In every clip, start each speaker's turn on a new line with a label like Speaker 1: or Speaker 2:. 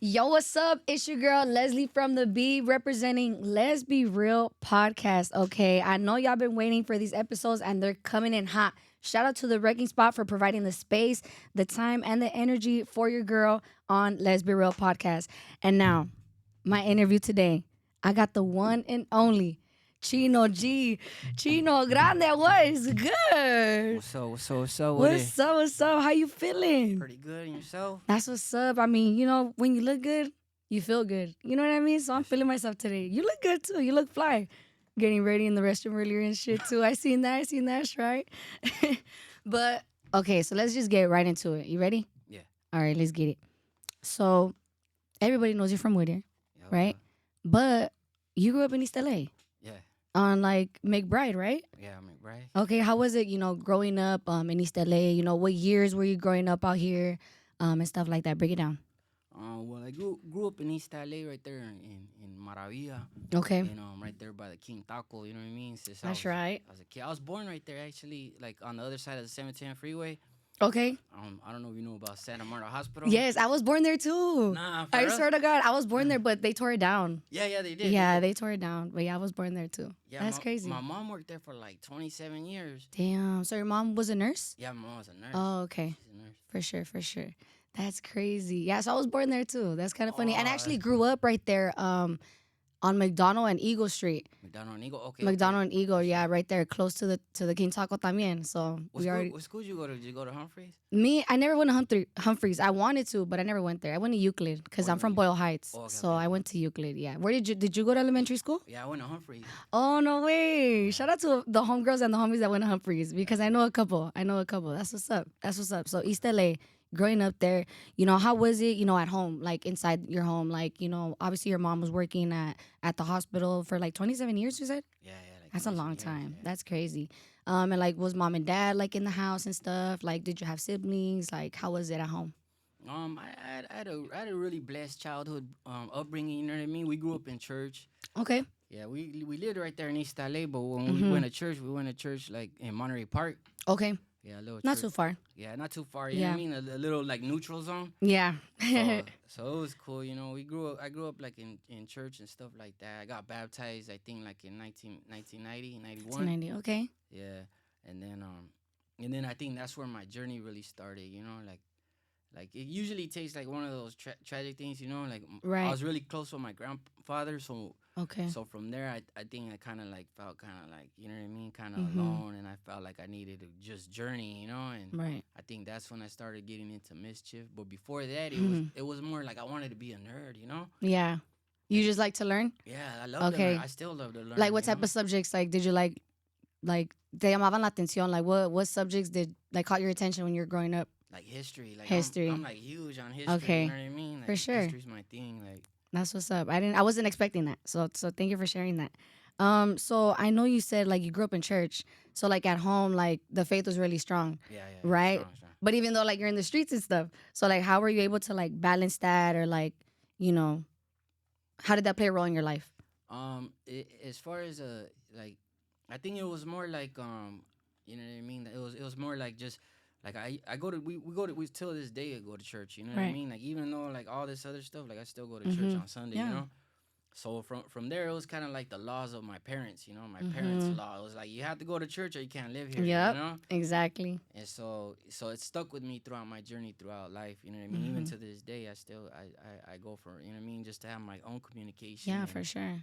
Speaker 1: Yo, what's up? It's your girl Leslie from the B representing Let's Be Real podcast. Okay, I know y'all been waiting for these episodes and they're coming in hot. Shout out to the Wrecking Spot for providing the space, the time, and the energy for your girl on Let's Be Real podcast. And now, my interview today, I got the one and only Chino G, Chino Grande. What is good?
Speaker 2: What's up with
Speaker 1: What's up? What's up? How you feeling?
Speaker 2: Pretty good, and yourself?
Speaker 1: That's what's up. I mean, when you look good, you feel good. You know what I mean? So I'm feeling myself today. You look good too. You look fly. Getting ready in the restroom earlier and shit too. I seen that. That's right. But okay, so let's just get right into it. You ready?
Speaker 2: Yeah.
Speaker 1: All right, let's get it. So everybody knows you're from Whittier,
Speaker 2: Yeah,
Speaker 1: right? But you grew up in East LA
Speaker 2: Yeah,
Speaker 1: on like McBride, right?
Speaker 2: yeah, right.
Speaker 1: Okay, how was it, growing up in East LA? What years were you growing up out here and stuff like that? Break it down.
Speaker 2: Well, I grew up in East LA, right there in Maravilla,
Speaker 1: Okay.
Speaker 2: and right there by the King Taco. You know what I mean? Since
Speaker 1: That's right.
Speaker 2: I was a kid. I was born right there, actually, like on the other side of the 710 freeway.
Speaker 1: Okay.
Speaker 2: I don't know if you know about Santa Marta Hospital.
Speaker 1: Yes, I was born there too.
Speaker 2: Nah, for
Speaker 1: I
Speaker 2: real?
Speaker 1: swear to God, I was born there, but they tore it down.
Speaker 2: Yeah, they did.
Speaker 1: Yeah, they tore it down. But yeah, I was born there too.
Speaker 2: Yeah,
Speaker 1: That's crazy.
Speaker 2: My mom worked there for like 27 years.
Speaker 1: Damn. So your mom was a nurse?
Speaker 2: Yeah, my mom was a nurse.
Speaker 1: Oh, okay.
Speaker 2: She's a nurse.
Speaker 1: For sure. That's crazy. Yeah, so I was born there too. That's kind of funny. And I
Speaker 2: Oh,
Speaker 1: actually
Speaker 2: that's
Speaker 1: grew up right there on McDonald and Eagle Street.
Speaker 2: McDonald and Eagle. Okay.
Speaker 1: McDonald and Eagle, yeah, right there, close to the King Taco también. So
Speaker 2: What school did you go to? Did you go to Humphreys?
Speaker 1: I never went to Humphreys. I wanted to, but I never went there. I went to Euclid because
Speaker 2: Oh,
Speaker 1: I'm
Speaker 2: you
Speaker 1: from
Speaker 2: went-
Speaker 1: Boyle Heights.
Speaker 2: Oh, okay,
Speaker 1: So
Speaker 2: okay.
Speaker 1: I went to Euclid, yeah. Where did you go to elementary school?
Speaker 2: Yeah, I went to Humphreys.
Speaker 1: Oh, no way. Shout out to the homegirls and the homies that went to Humphreys because I know a couple. That's what's up. So East LA, growing up there, how was it, at home, like inside your home? Like, obviously your mom was working at the hospital for like 27 years, you said?
Speaker 2: Yeah, like
Speaker 1: That's a
Speaker 2: 27
Speaker 1: long
Speaker 2: years,
Speaker 1: time.
Speaker 2: yeah.
Speaker 1: That's crazy. And like, was mom and dad like in the house and stuff? Like, did you have siblings? Like, how was it at home?
Speaker 2: I had a really blessed childhood, upbringing. You know what I mean? We grew up in church.
Speaker 1: Okay.
Speaker 2: Yeah, we lived right there in East LA, but when
Speaker 1: Mhm.
Speaker 2: we went to church like in Monterey Park.
Speaker 1: Okay.
Speaker 2: Yeah, a little.
Speaker 1: Not
Speaker 2: church.
Speaker 1: too far.
Speaker 2: Yeah, not too far. You know what I mean? A little like neutral zone.
Speaker 1: Yeah.
Speaker 2: So it was cool. I grew up like in church and stuff like that. I got baptized, I think, like in 1990, 91.
Speaker 1: 1990. Okay.
Speaker 2: Yeah, and then I think that's where my journey really started. Like it usually takes like one of those tragic things. Like
Speaker 1: Right.
Speaker 2: I was really close with my grandfather, so
Speaker 1: Okay.
Speaker 2: so from there I think I kind of like felt kind of like, you know what I mean, kind of
Speaker 1: Mhm.
Speaker 2: alone, and I felt like I needed to just journey, and
Speaker 1: Right.
Speaker 2: I think that's when I started getting into mischief. But before that,
Speaker 1: Mhm.
Speaker 2: it was more like I wanted to be a nerd.
Speaker 1: Yeah. You just like to learn?
Speaker 2: Yeah, I love to
Speaker 1: Okay.
Speaker 2: learn. I still love to learn.
Speaker 1: Like, what type of subjects, like, did you like, te llamaban la atención? Like, what subjects did, like, caught your attention when you were growing up?
Speaker 2: like history? Like
Speaker 1: History.
Speaker 2: I'm like huge on history.
Speaker 1: Okay.
Speaker 2: You know what I mean? Like,
Speaker 1: For sure.
Speaker 2: History's my thing. Like
Speaker 1: That's what's up. I wasn't expecting that. So thank you for sharing that. So I know you said, like, you grew up in church. So, like, at home, like, the faith was really strong.
Speaker 2: yeah.
Speaker 1: Right.
Speaker 2: Strong.
Speaker 1: But even though, like, you're in the streets and stuff, so, like, how were you able to, like, balance that, or, like, how did that play a role in your life?
Speaker 2: As far as like, I think it was more like you know what I mean. It was more like just like I go to we go to we till this day I go to church. You know what I
Speaker 1: Right.
Speaker 2: mean? Like even though like all this other stuff, like I still go to
Speaker 1: Mhm.
Speaker 2: church on Sunday.
Speaker 1: Yeah.
Speaker 2: So from there it was kind of like the laws of my parents. My parents'
Speaker 1: Mhm.
Speaker 2: law. It was like you have to go to church or you can't live here.
Speaker 1: Yep.
Speaker 2: You know.
Speaker 1: Exactly.
Speaker 2: And so it stuck with me throughout my journey throughout life. You know what I mean? Even
Speaker 1: Mhm.
Speaker 2: to this day, I go for, you know what I mean, just to have my own communication.
Speaker 1: Yeah,
Speaker 2: and,
Speaker 1: for sure.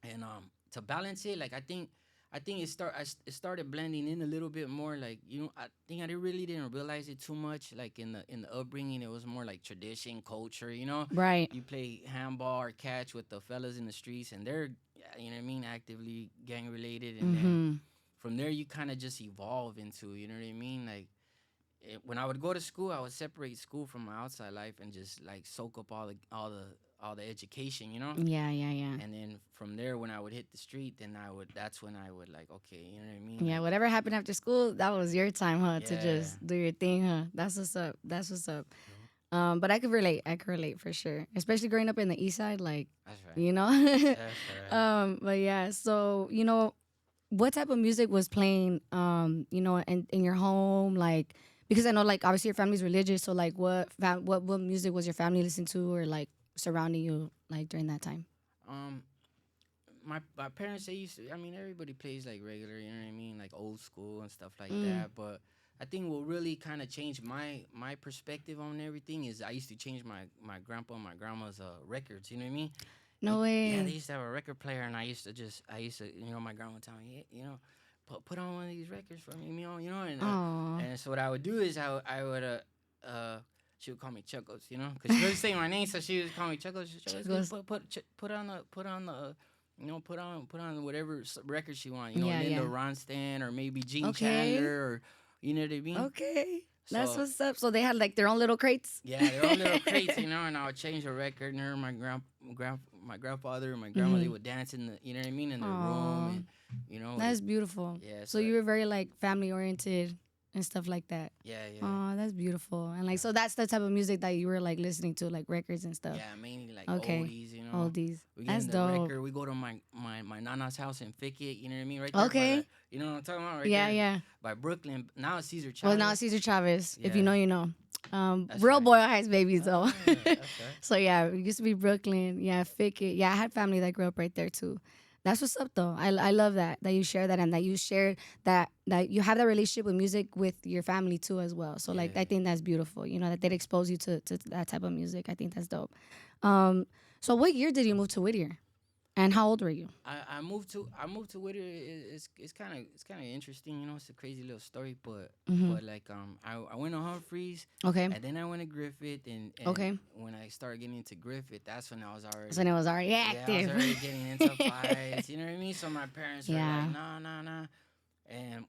Speaker 2: and to balance it, like I think it started blending in a little bit more. Like I think really didn't realize it too much. Like in the upbringing, it was more like tradition, culture.
Speaker 1: Right.
Speaker 2: You play handball or catch with the fellas in the streets, and they're, you know what I mean, actively gang related, and then
Speaker 1: Mm-hmm.
Speaker 2: from there you kind of just evolve into, you know what I mean, like when I would go to school, I would separate school from my outside life and just like soak up all the education,
Speaker 1: Yeah.
Speaker 2: and then from there when I would hit the street, then that's when I would like, okay, you know what I mean,
Speaker 1: Yeah,
Speaker 2: like,
Speaker 1: whatever happened after school, that was your time, huh? To
Speaker 2: Yeah.
Speaker 1: just do your thing, huh? That's what's up. But I could relate for sure. Especially growing up in the east side, like,
Speaker 2: that's right.
Speaker 1: you know.
Speaker 2: That's right.
Speaker 1: But yeah, so what type of music was playing in your home, like, because I know, like, obviously your family's religious, so like what music was your family listening to, or like surrounding you like during that time?
Speaker 2: Um, my parents they used to. I mean, everybody plays like regular. You know what I mean, like old school and stuff like
Speaker 1: Mm.
Speaker 2: that. But I think what really kind of changed my perspective on everything is I used to change my grandpa and my grandma's records. You know what I mean?
Speaker 1: No
Speaker 2: Yeah, they
Speaker 1: way.
Speaker 2: used to have a record player, and I used to, my grandma would tell me, "Yeah, put on one of these records for me,
Speaker 1: Oh.
Speaker 2: and so what I would do is I would she would call me Chuckles, because she was saying my name, so she would call me Chuckles. Chuckles,
Speaker 1: Chicos.
Speaker 2: put on whatever record she want,
Speaker 1: Yeah,
Speaker 2: Linda
Speaker 1: yeah.
Speaker 2: Ronstadt or maybe Gene
Speaker 1: Okay.
Speaker 2: Chandler or you know what I mean.
Speaker 1: Okay. That's
Speaker 2: So
Speaker 1: what's up. So they had like their own little crates.
Speaker 2: yeah, they're all little crates, and I would change the record, and her, my grandfather and my grandma, they
Speaker 1: Mm-hmm.
Speaker 2: would dance in the, you know what I mean, in their room,
Speaker 1: Aw,
Speaker 2: and
Speaker 1: that's beautiful.
Speaker 2: yeah,
Speaker 1: So
Speaker 2: so
Speaker 1: you were very like family oriented and stuff like that.
Speaker 2: yeah,
Speaker 1: Oh, that's beautiful. And like,
Speaker 2: yeah,
Speaker 1: so that's the type of music that you were like listening to, like records and stuff.
Speaker 2: yeah, mainly like
Speaker 1: Okay.
Speaker 2: oldies,
Speaker 1: Oldies.
Speaker 2: We get
Speaker 1: That's
Speaker 2: in the
Speaker 1: dope.
Speaker 2: record, we go to my nana's house in Fickett, you know what I mean, right there by
Speaker 1: Okay.
Speaker 2: the, you know what I'm talking about, right
Speaker 1: Yeah,
Speaker 2: there
Speaker 1: yeah.
Speaker 2: by Brooklyn. Now it's Cesar
Speaker 1: Well, now
Speaker 2: Chavez.
Speaker 1: Cesar Chavez. If you
Speaker 2: Yeah,
Speaker 1: know, you know.
Speaker 2: that's
Speaker 1: Real
Speaker 2: right.
Speaker 1: Boyle Heights babies though.
Speaker 2: Ah, okay.
Speaker 1: So yeah, it used to be Brooklyn. Yeah, Fickett. Yeah, I had family that grew up right there too. That's what's up though. I love that you share that and that you share that you have that relationship with music with your family too as well. So like I
Speaker 2: Yeah.
Speaker 1: think that's beautiful. You know that they'd expose you to that type of music. I think that's dope. Um, so what year did you move to Whittier, and how old were you?
Speaker 2: I moved to Whittier. It's kind of interesting, It's a crazy little story, but
Speaker 1: Mm-hmm.
Speaker 2: like I went to Humphreys,
Speaker 1: Okay.
Speaker 2: and then I went to Griffith, and
Speaker 1: Okay.
Speaker 2: when I started getting into Griffith, that's when I was
Speaker 1: So
Speaker 2: already
Speaker 1: then it was already
Speaker 2: yeah I was
Speaker 1: active.
Speaker 2: already getting into fights. You know what I mean? So my parents were
Speaker 1: Yeah.
Speaker 2: like, nah, nah, nah, and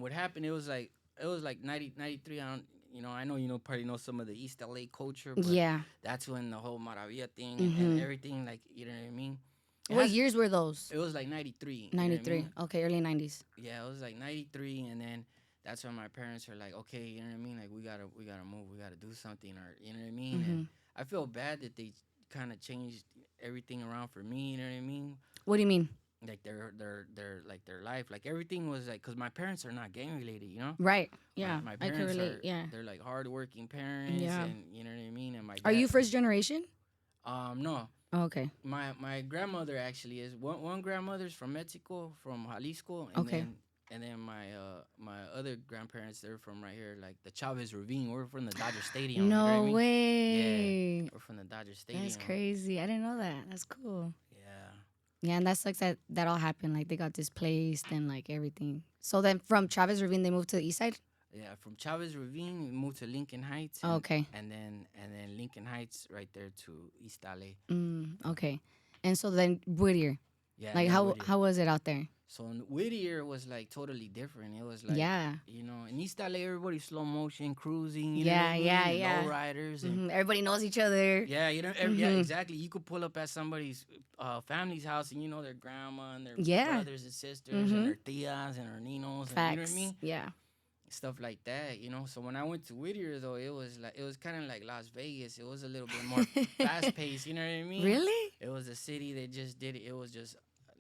Speaker 2: what happened? It was like 90 93. I know probably know some of the East LA culture, but
Speaker 1: Yeah.
Speaker 2: that's when the whole Maravilla thing and
Speaker 1: Mm-hmm.
Speaker 2: everything, like you know what I mean. It
Speaker 1: What
Speaker 2: has
Speaker 1: years were those?
Speaker 2: it was like 93, you know what I
Speaker 1: 93.
Speaker 2: mean?
Speaker 1: Okay, early 90s.
Speaker 2: Yeah, it was like 93, and then that's when my parents were like, okay, you know what I mean? Like we gotta move, we gotta do something, or you know what I mean?
Speaker 1: Mm-hmm.
Speaker 2: And I feel bad that they kind of changed everything around for me, you know what I mean?
Speaker 1: What do you mean?
Speaker 2: Like their life, like everything was like, cause my parents are not gang related.
Speaker 1: Right.
Speaker 2: My
Speaker 1: Yeah.
Speaker 2: my
Speaker 1: I can
Speaker 2: parents
Speaker 1: relate.
Speaker 2: are
Speaker 1: Yeah.
Speaker 2: they're like hardworking parents,
Speaker 1: Yeah.
Speaker 2: and you know what I mean? And my
Speaker 1: Are
Speaker 2: dad,
Speaker 1: you first generation?
Speaker 2: no,
Speaker 1: Oh, okay.
Speaker 2: my grandmother actually is one grandmother's from Mexico, from Jalisco, and
Speaker 1: Okay.
Speaker 2: then my other grandparents, they're from right here, like the Chavez Ravine. We're from the Dodger Stadium. You know what I
Speaker 1: No
Speaker 2: mean? Yeah,
Speaker 1: way.
Speaker 2: we're from the Dodger Stadium.
Speaker 1: That's crazy. I didn't know that. That's cool.
Speaker 2: Yeah.
Speaker 1: Yeah, and that sucks that that all happened. Like they got displaced and like everything. So then from Chavez Ravine, they moved to the east side.
Speaker 2: Yeah, from Chavez Ravine, we moved to Lincoln Heights,
Speaker 1: Oh, okay.
Speaker 2: and then Lincoln Heights right there to East LA.
Speaker 1: Okay. And so then Whittier.
Speaker 2: Yeah, and
Speaker 1: Like
Speaker 2: then Whittier.
Speaker 1: how was it out there?
Speaker 2: So in Whittier was like totally different. It was like,
Speaker 1: Yeah.
Speaker 2: in East LA, everybody slow motion cruising. You know
Speaker 1: Yeah,
Speaker 2: what I mean?
Speaker 1: yeah,
Speaker 2: And
Speaker 1: yeah.
Speaker 2: low riders and
Speaker 1: Everybody knows each other.
Speaker 2: yeah, yeah,
Speaker 1: Mhm.
Speaker 2: exactly. You could pull up at somebody's family's house, and their grandma and their
Speaker 1: Yeah.
Speaker 2: brothers and sisters and their tias and their ninos, and you know what I
Speaker 1: Facts.
Speaker 2: mean?
Speaker 1: Yeah.
Speaker 2: Stuff like that. So when I went to Whittier, though, it was kind of like Las Vegas. It was a little bit more fast paced. You know what I mean?
Speaker 1: Really?
Speaker 2: It was a city that just did it. It was just,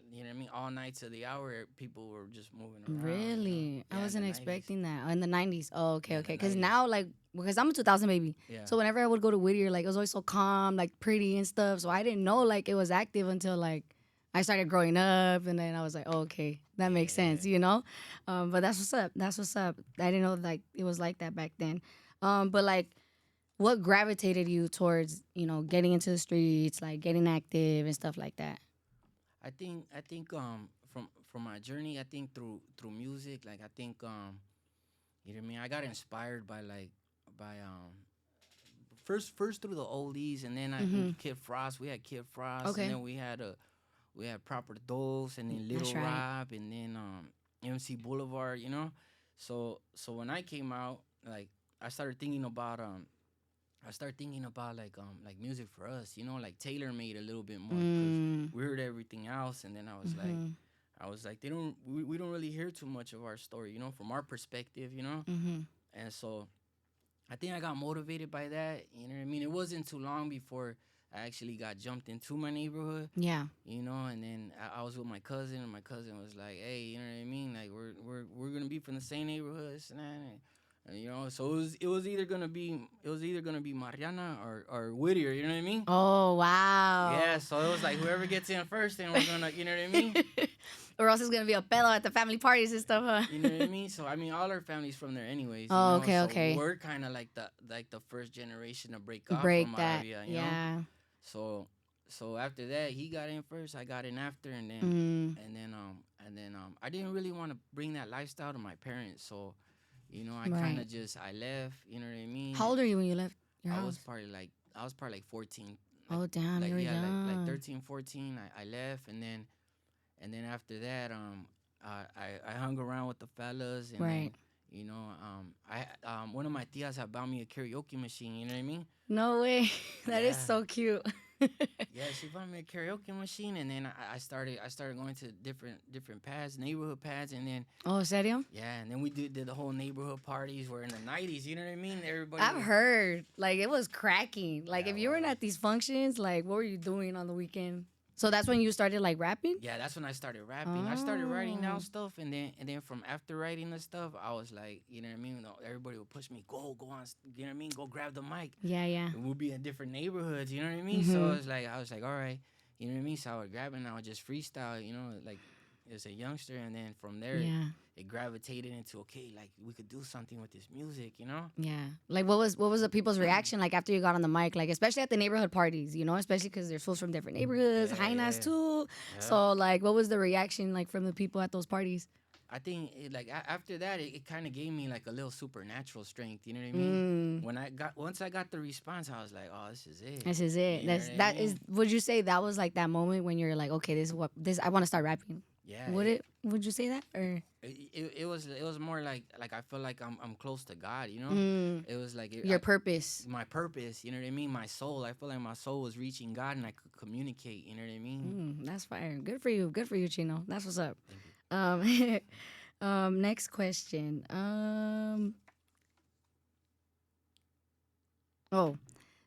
Speaker 2: you know what I mean? All nights of the hour, people were just moving around.
Speaker 1: Really?
Speaker 2: Yeah,
Speaker 1: I
Speaker 2: in
Speaker 1: wasn't
Speaker 2: the 90s.
Speaker 1: expecting that. Oh, in the 90s. Oh, okay,
Speaker 2: Yeah,
Speaker 1: okay.
Speaker 2: the
Speaker 1: Because
Speaker 2: 90s.
Speaker 1: now, like, because I'm a 2000 baby.
Speaker 2: Yeah.
Speaker 1: So whenever I would go to Whittier, like, it was always so calm, like, pretty and stuff. So I didn't know, like, it was active until, like, I started growing up. And then I was like, oh, okay, that makes sense, you know? But that's what's up. That's what's up. I didn't know, like, it was like that back then. But, like, what gravitated you towards, getting into the streets, like, getting active and stuff like that?
Speaker 2: I think from my journey, I think through music, like I think you know what I mean, I got inspired by first through the oldies, and then Kid Frost. We had Kid Frost,
Speaker 1: Okay.
Speaker 2: and then we had Proper Dose, and then
Speaker 1: That's
Speaker 2: Little
Speaker 1: right.
Speaker 2: Rob, and then MC Boulevard. So when I came out, like I started thinking about like music for us, like tailor made a little bit more, because we heard everything else, and then I was like, we don't really hear too much of our story, from our perspective. And so I think I got motivated by that. You know what I mean? It wasn't too long before I actually got jumped into my neighborhood.
Speaker 1: Yeah.
Speaker 2: And then I was with my cousin, and my cousin was like, "Hey, you know what I mean? Like we're gonna be from the same neighborhood, this and that." You know, so it was either gonna be Mariana or Whittier. You know what I mean?
Speaker 1: Oh
Speaker 2: Yeah.
Speaker 1: wow.
Speaker 2: So it was like whoever gets in first, then we're gonna, you know what I mean?
Speaker 1: Or else it's gonna be a pedo at the family parties and stuff, huh?
Speaker 2: You know what I mean? So I mean, all our families from there, anyways. You
Speaker 1: Oh,
Speaker 2: know,
Speaker 1: okay,
Speaker 2: so
Speaker 1: okay.
Speaker 2: we're kind of like the first generation to break off from
Speaker 1: Break that.
Speaker 2: Arabia. You know,
Speaker 1: Yeah.
Speaker 2: so after that, he got in first, I got in after,
Speaker 1: Mm,
Speaker 2: I didn't really want to bring that lifestyle to my parents, so you know, I kind
Speaker 1: right.
Speaker 2: of just I left. You know what I mean?
Speaker 1: How old are you when you left your
Speaker 2: I
Speaker 1: house?
Speaker 2: was probably like 14, like
Speaker 1: Oh damn, you were
Speaker 2: yeah, like
Speaker 1: young.
Speaker 2: 13, 14. I left, and then after that, I hung around with the fellas, and
Speaker 1: Right.
Speaker 2: then you know, I one of my tias had bought me a karaoke machine. You know what I mean?
Speaker 1: No way. That is
Speaker 2: Yeah.
Speaker 1: so cute.
Speaker 2: Yeah, she bought me a karaoke machine, and then I started going to different pads, neighborhood pads, and then
Speaker 1: Oh, serio?
Speaker 2: yeah, and then we did the whole neighborhood parties. Where in the '90s, you know what I mean? Everybody
Speaker 1: I've
Speaker 2: was
Speaker 1: heard like it was cracking. Like
Speaker 2: yeah,
Speaker 1: if
Speaker 2: it
Speaker 1: you weren't
Speaker 2: was.
Speaker 1: at these functions, like what were you doing on the weekend? So that's when you started like rapping?
Speaker 2: Yeah, that's when I started rapping. I started writing down
Speaker 1: Oh.
Speaker 2: stuff, and then from after writing the stuff, I was like, you know what I mean? Everybody would push me, go on, you know what I mean? Go grab the mic.
Speaker 1: Yeah, yeah.
Speaker 2: And we'll be in different neighborhoods, you know what I mean? So
Speaker 1: Mhm.
Speaker 2: it's like I was like, all right, you know what I mean? So I would grab it and I would just freestyle, you know, like as a youngster, and then from there
Speaker 1: Yeah.
Speaker 2: it gravitated into okay, like we could do something with this music, you know?
Speaker 1: Yeah. Like what was the people's reaction like after you got on the mic? Like especially at the neighborhood parties, you know, especially because there's fools from different neighborhoods,
Speaker 2: Yeah,
Speaker 1: hyenas
Speaker 2: yeah,
Speaker 1: too.
Speaker 2: yeah.
Speaker 1: So like what was the reaction like from the people at those parties?
Speaker 2: I think after that, it kind of gave me like a little supernatural strength. You know what I mean?
Speaker 1: Mm.
Speaker 2: Once I got the response, I was like, oh, this is it.
Speaker 1: This is it.
Speaker 2: You know what I
Speaker 1: That is
Speaker 2: mean?
Speaker 1: would you say that was like that moment when you're like, okay, this I want to start rapping?
Speaker 2: Yeah.
Speaker 1: Would you say that or
Speaker 2: It was more like I feel like I'm close to God. You know?
Speaker 1: mm,
Speaker 2: It was like
Speaker 1: your purpose?
Speaker 2: my purpose. You know what I mean? My soul. I feel like my soul was reaching God, and I could communicate. You know what I mean?
Speaker 1: That's fire. Good for you. Good for you, Chino. That's what's up.
Speaker 2: Thank you.
Speaker 1: Next question. Oh,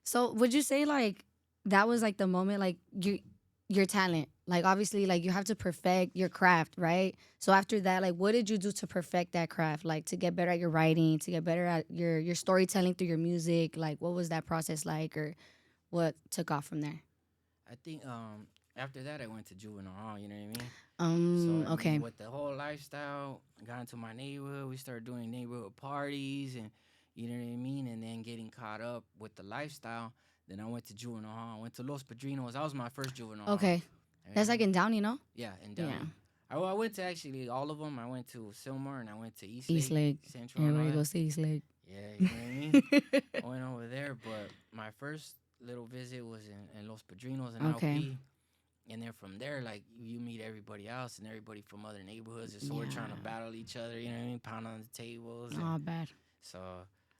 Speaker 1: so would you say like that was like the moment like your talent like obviously like you have to perfect your craft, right? So after that, like what did you do to perfect that craft, like to get better at your writing, to get better at your storytelling through your music? Like what was that process like, or what took off from there?
Speaker 2: I think after that I went to juvenile hall. You know what I mean? So I mean,
Speaker 1: Okay.
Speaker 2: with the whole lifestyle, I got into my neighborhood. We started doing neighborhood parties, and you know what I mean. And then getting caught up with the lifestyle. Then I went to juvenile hall. I went to Los Padrinos. That was my first juvenile hall.
Speaker 1: Okay. That's like
Speaker 2: And,
Speaker 1: in Downey, no?
Speaker 2: yeah, and
Speaker 1: Yeah.
Speaker 2: I went to actually all of them. I went to Silmar and I went to
Speaker 1: East
Speaker 2: Eastlake,
Speaker 1: Lake.
Speaker 2: Central, and all
Speaker 1: Everybody
Speaker 2: that.
Speaker 1: goes to East Lake.
Speaker 2: Yeah, you know what I mean. I went over there, but my first little visit was in Los Padrinos in
Speaker 1: Okay.
Speaker 2: LP. And then from there, like you meet everybody else and everybody from other neighborhoods, and so we're trying to
Speaker 1: Yeah.
Speaker 2: battle each other. You know what I mean? Pound on the tables. And
Speaker 1: Oh, bad.
Speaker 2: so,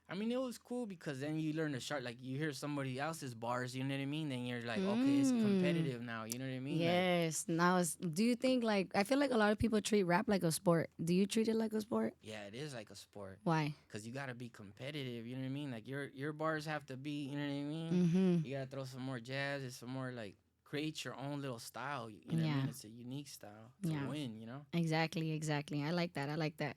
Speaker 2: I mean, it was cool because then you learn to sharp. Like you hear somebody else's bars. You know what I mean? Then you're like, okay, it's competitive now. You know what I mean? Like,
Speaker 1: Yes. Now, do you think like I feel like a lot of people treat rap like a sport? Do you treat it like a sport?
Speaker 2: yeah, it is like a sport
Speaker 1: Why?
Speaker 2: because you gotta be competitive. You know what I mean? Like your bars have to be. You know what I mean?
Speaker 1: Mm-hmm.
Speaker 2: You gotta throw some more jazz and some more like create your own little style. You know what I
Speaker 1: Yeah.
Speaker 2: mean? It's a unique style to
Speaker 1: Yeah.
Speaker 2: win. You know?
Speaker 1: Exactly. Exactly. I like that. I like that.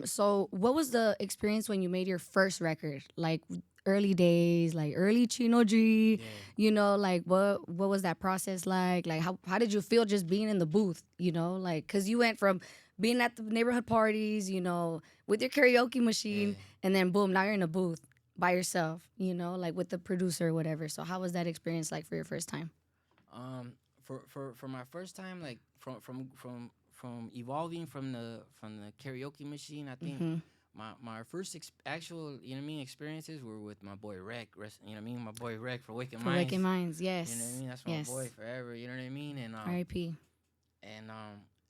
Speaker 1: So what was the experience when you made your first record? Like early days, like early Chino G.
Speaker 2: Yeah.
Speaker 1: You know, like what was that process like? Like how did you feel just being in the booth? You know, like because you went from being at the neighborhood parties, you know, with your karaoke machine,
Speaker 2: Yeah.
Speaker 1: and then boom, now you're in a booth by yourself. You know, like with the producer or whatever. So how was that experience like for your first time?
Speaker 2: For my first time, like from evolving from the karaoke machine, I think
Speaker 1: Mm-hmm.
Speaker 2: my first actual you know what I mean experiences were with my boy Rec. You know what I mean? My boy Rec for Waking
Speaker 1: For
Speaker 2: Minds.
Speaker 1: Waking Minds, yes.
Speaker 2: You know what I mean? That's my
Speaker 1: Yes.
Speaker 2: boy forever. You know what I mean?
Speaker 1: R.I.P.
Speaker 2: And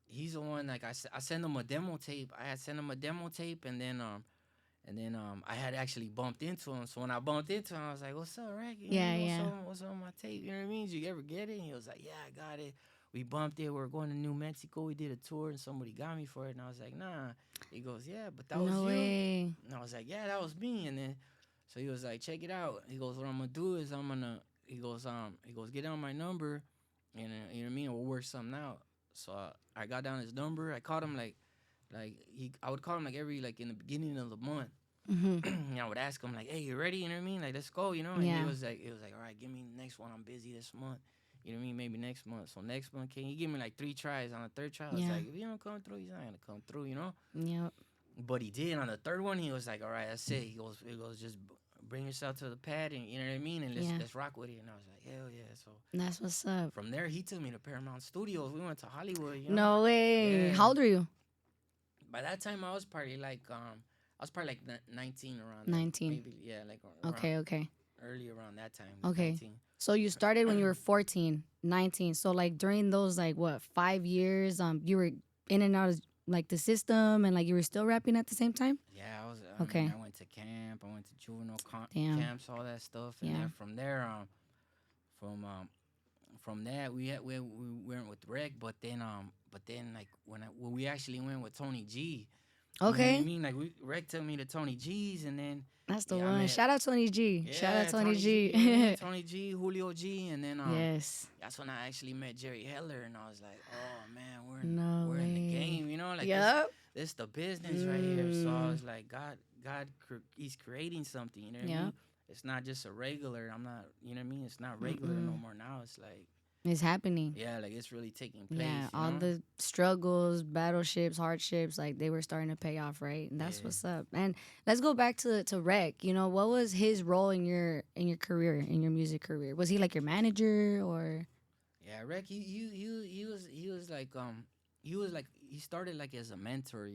Speaker 2: he's the one like I sent him a demo tape. I had sent him a demo tape, and then I had actually bumped into him. So when I bumped into him, I was like, "What's up, Rec? You know what I
Speaker 1: Yeah,
Speaker 2: mean?
Speaker 1: yeah.
Speaker 2: What's on my tape? You know what I mean? Did you ever get it?" And he was like, "Yeah, I got it. We bumped it. We were going to New Mexico. We did a tour, and somebody got me for it." And I was like, "Nah." He goes, "Yeah, but that was
Speaker 1: No
Speaker 2: you."
Speaker 1: way.
Speaker 2: And I was like, "Yeah, that was me." And then so he was like, "Check it out." He goes, "What I'm gonna do is I'm gonna." He goes, "Get down my number, and you know what I mean? We'll work something out." So I got down his number. I called him like I would call him like every like in the beginning of the month.
Speaker 1: Mm-hmm.
Speaker 2: I would ask him like, "Hey, you ready?" You know what I mean? Like, let's go. You know? And
Speaker 1: Yeah.
Speaker 2: he was like, "All right, give me the next one. I'm busy this month." You know what I mean? Maybe next month. So next month, can he give me like 3 tries? On the third try, I was
Speaker 1: Yeah.
Speaker 2: like, if he don't come through, he's not gonna come through. You know?
Speaker 1: Yep.
Speaker 2: But he did. On the third one, he was like, "All right, that's it." He goes, just bring yourself to the pad, and you know what I mean, and
Speaker 1: Yeah.
Speaker 2: let's rock with it. And I was like, hell yeah. So
Speaker 1: That's what's up.
Speaker 2: from there, he took me to Paramount Studios. We went to Hollywood. You know?
Speaker 1: No way.
Speaker 2: Yeah.
Speaker 1: How old are you?
Speaker 2: By that time, I was probably like 19 around then.
Speaker 1: 19.
Speaker 2: Maybe yeah, like around
Speaker 1: Okay. Okay.
Speaker 2: early around that time.
Speaker 1: Okay.
Speaker 2: 19.
Speaker 1: So you started when you were 14, 19. So like during those like what 5 years, you were in and out of like the system, and like you were still rapping at the same time.
Speaker 2: Yeah,
Speaker 1: Okay.
Speaker 2: I went to camp. I went to juvenile
Speaker 1: Damn.
Speaker 2: camps, all that stuff, and
Speaker 1: Yeah.
Speaker 2: then from there, from from that we went with Rec, but then like when we actually went with Tony G. You know what I
Speaker 1: Okay.
Speaker 2: mean? Like Rec took me to Tony G's, and then
Speaker 1: That's the
Speaker 2: yeah, I
Speaker 1: one.
Speaker 2: met
Speaker 1: Shout out Tony G. Shout out
Speaker 2: yeah
Speaker 1: Tony G.
Speaker 2: yeah, Tony G, Julio G, and then
Speaker 1: Yes.
Speaker 2: that's when I actually met Jerry Heller, and I was like, oh man,
Speaker 1: No
Speaker 2: we're in the
Speaker 1: way.
Speaker 2: game, you know, like
Speaker 1: Yep.
Speaker 2: this the business right here. So I
Speaker 1: Mm.
Speaker 2: was like, he's creating something, you know what I
Speaker 1: Yep.
Speaker 2: mean? It's not just a regular. I'm not, you know what I mean? It's not regular no
Speaker 1: Mm-mm.
Speaker 2: more now. It's like,
Speaker 1: It's happening.
Speaker 2: yeah, like it's really taking place.
Speaker 1: Yeah,
Speaker 2: You
Speaker 1: all
Speaker 2: know?
Speaker 1: the struggles, battleships, hardships, like they were starting to pay off, right? And that's
Speaker 2: Yeah.
Speaker 1: what's up. And let's go back to Rec. You know, what was his role in your career, in your music career? Was he like your manager or?
Speaker 2: Yeah, Rec, he was like he started like as a mentor,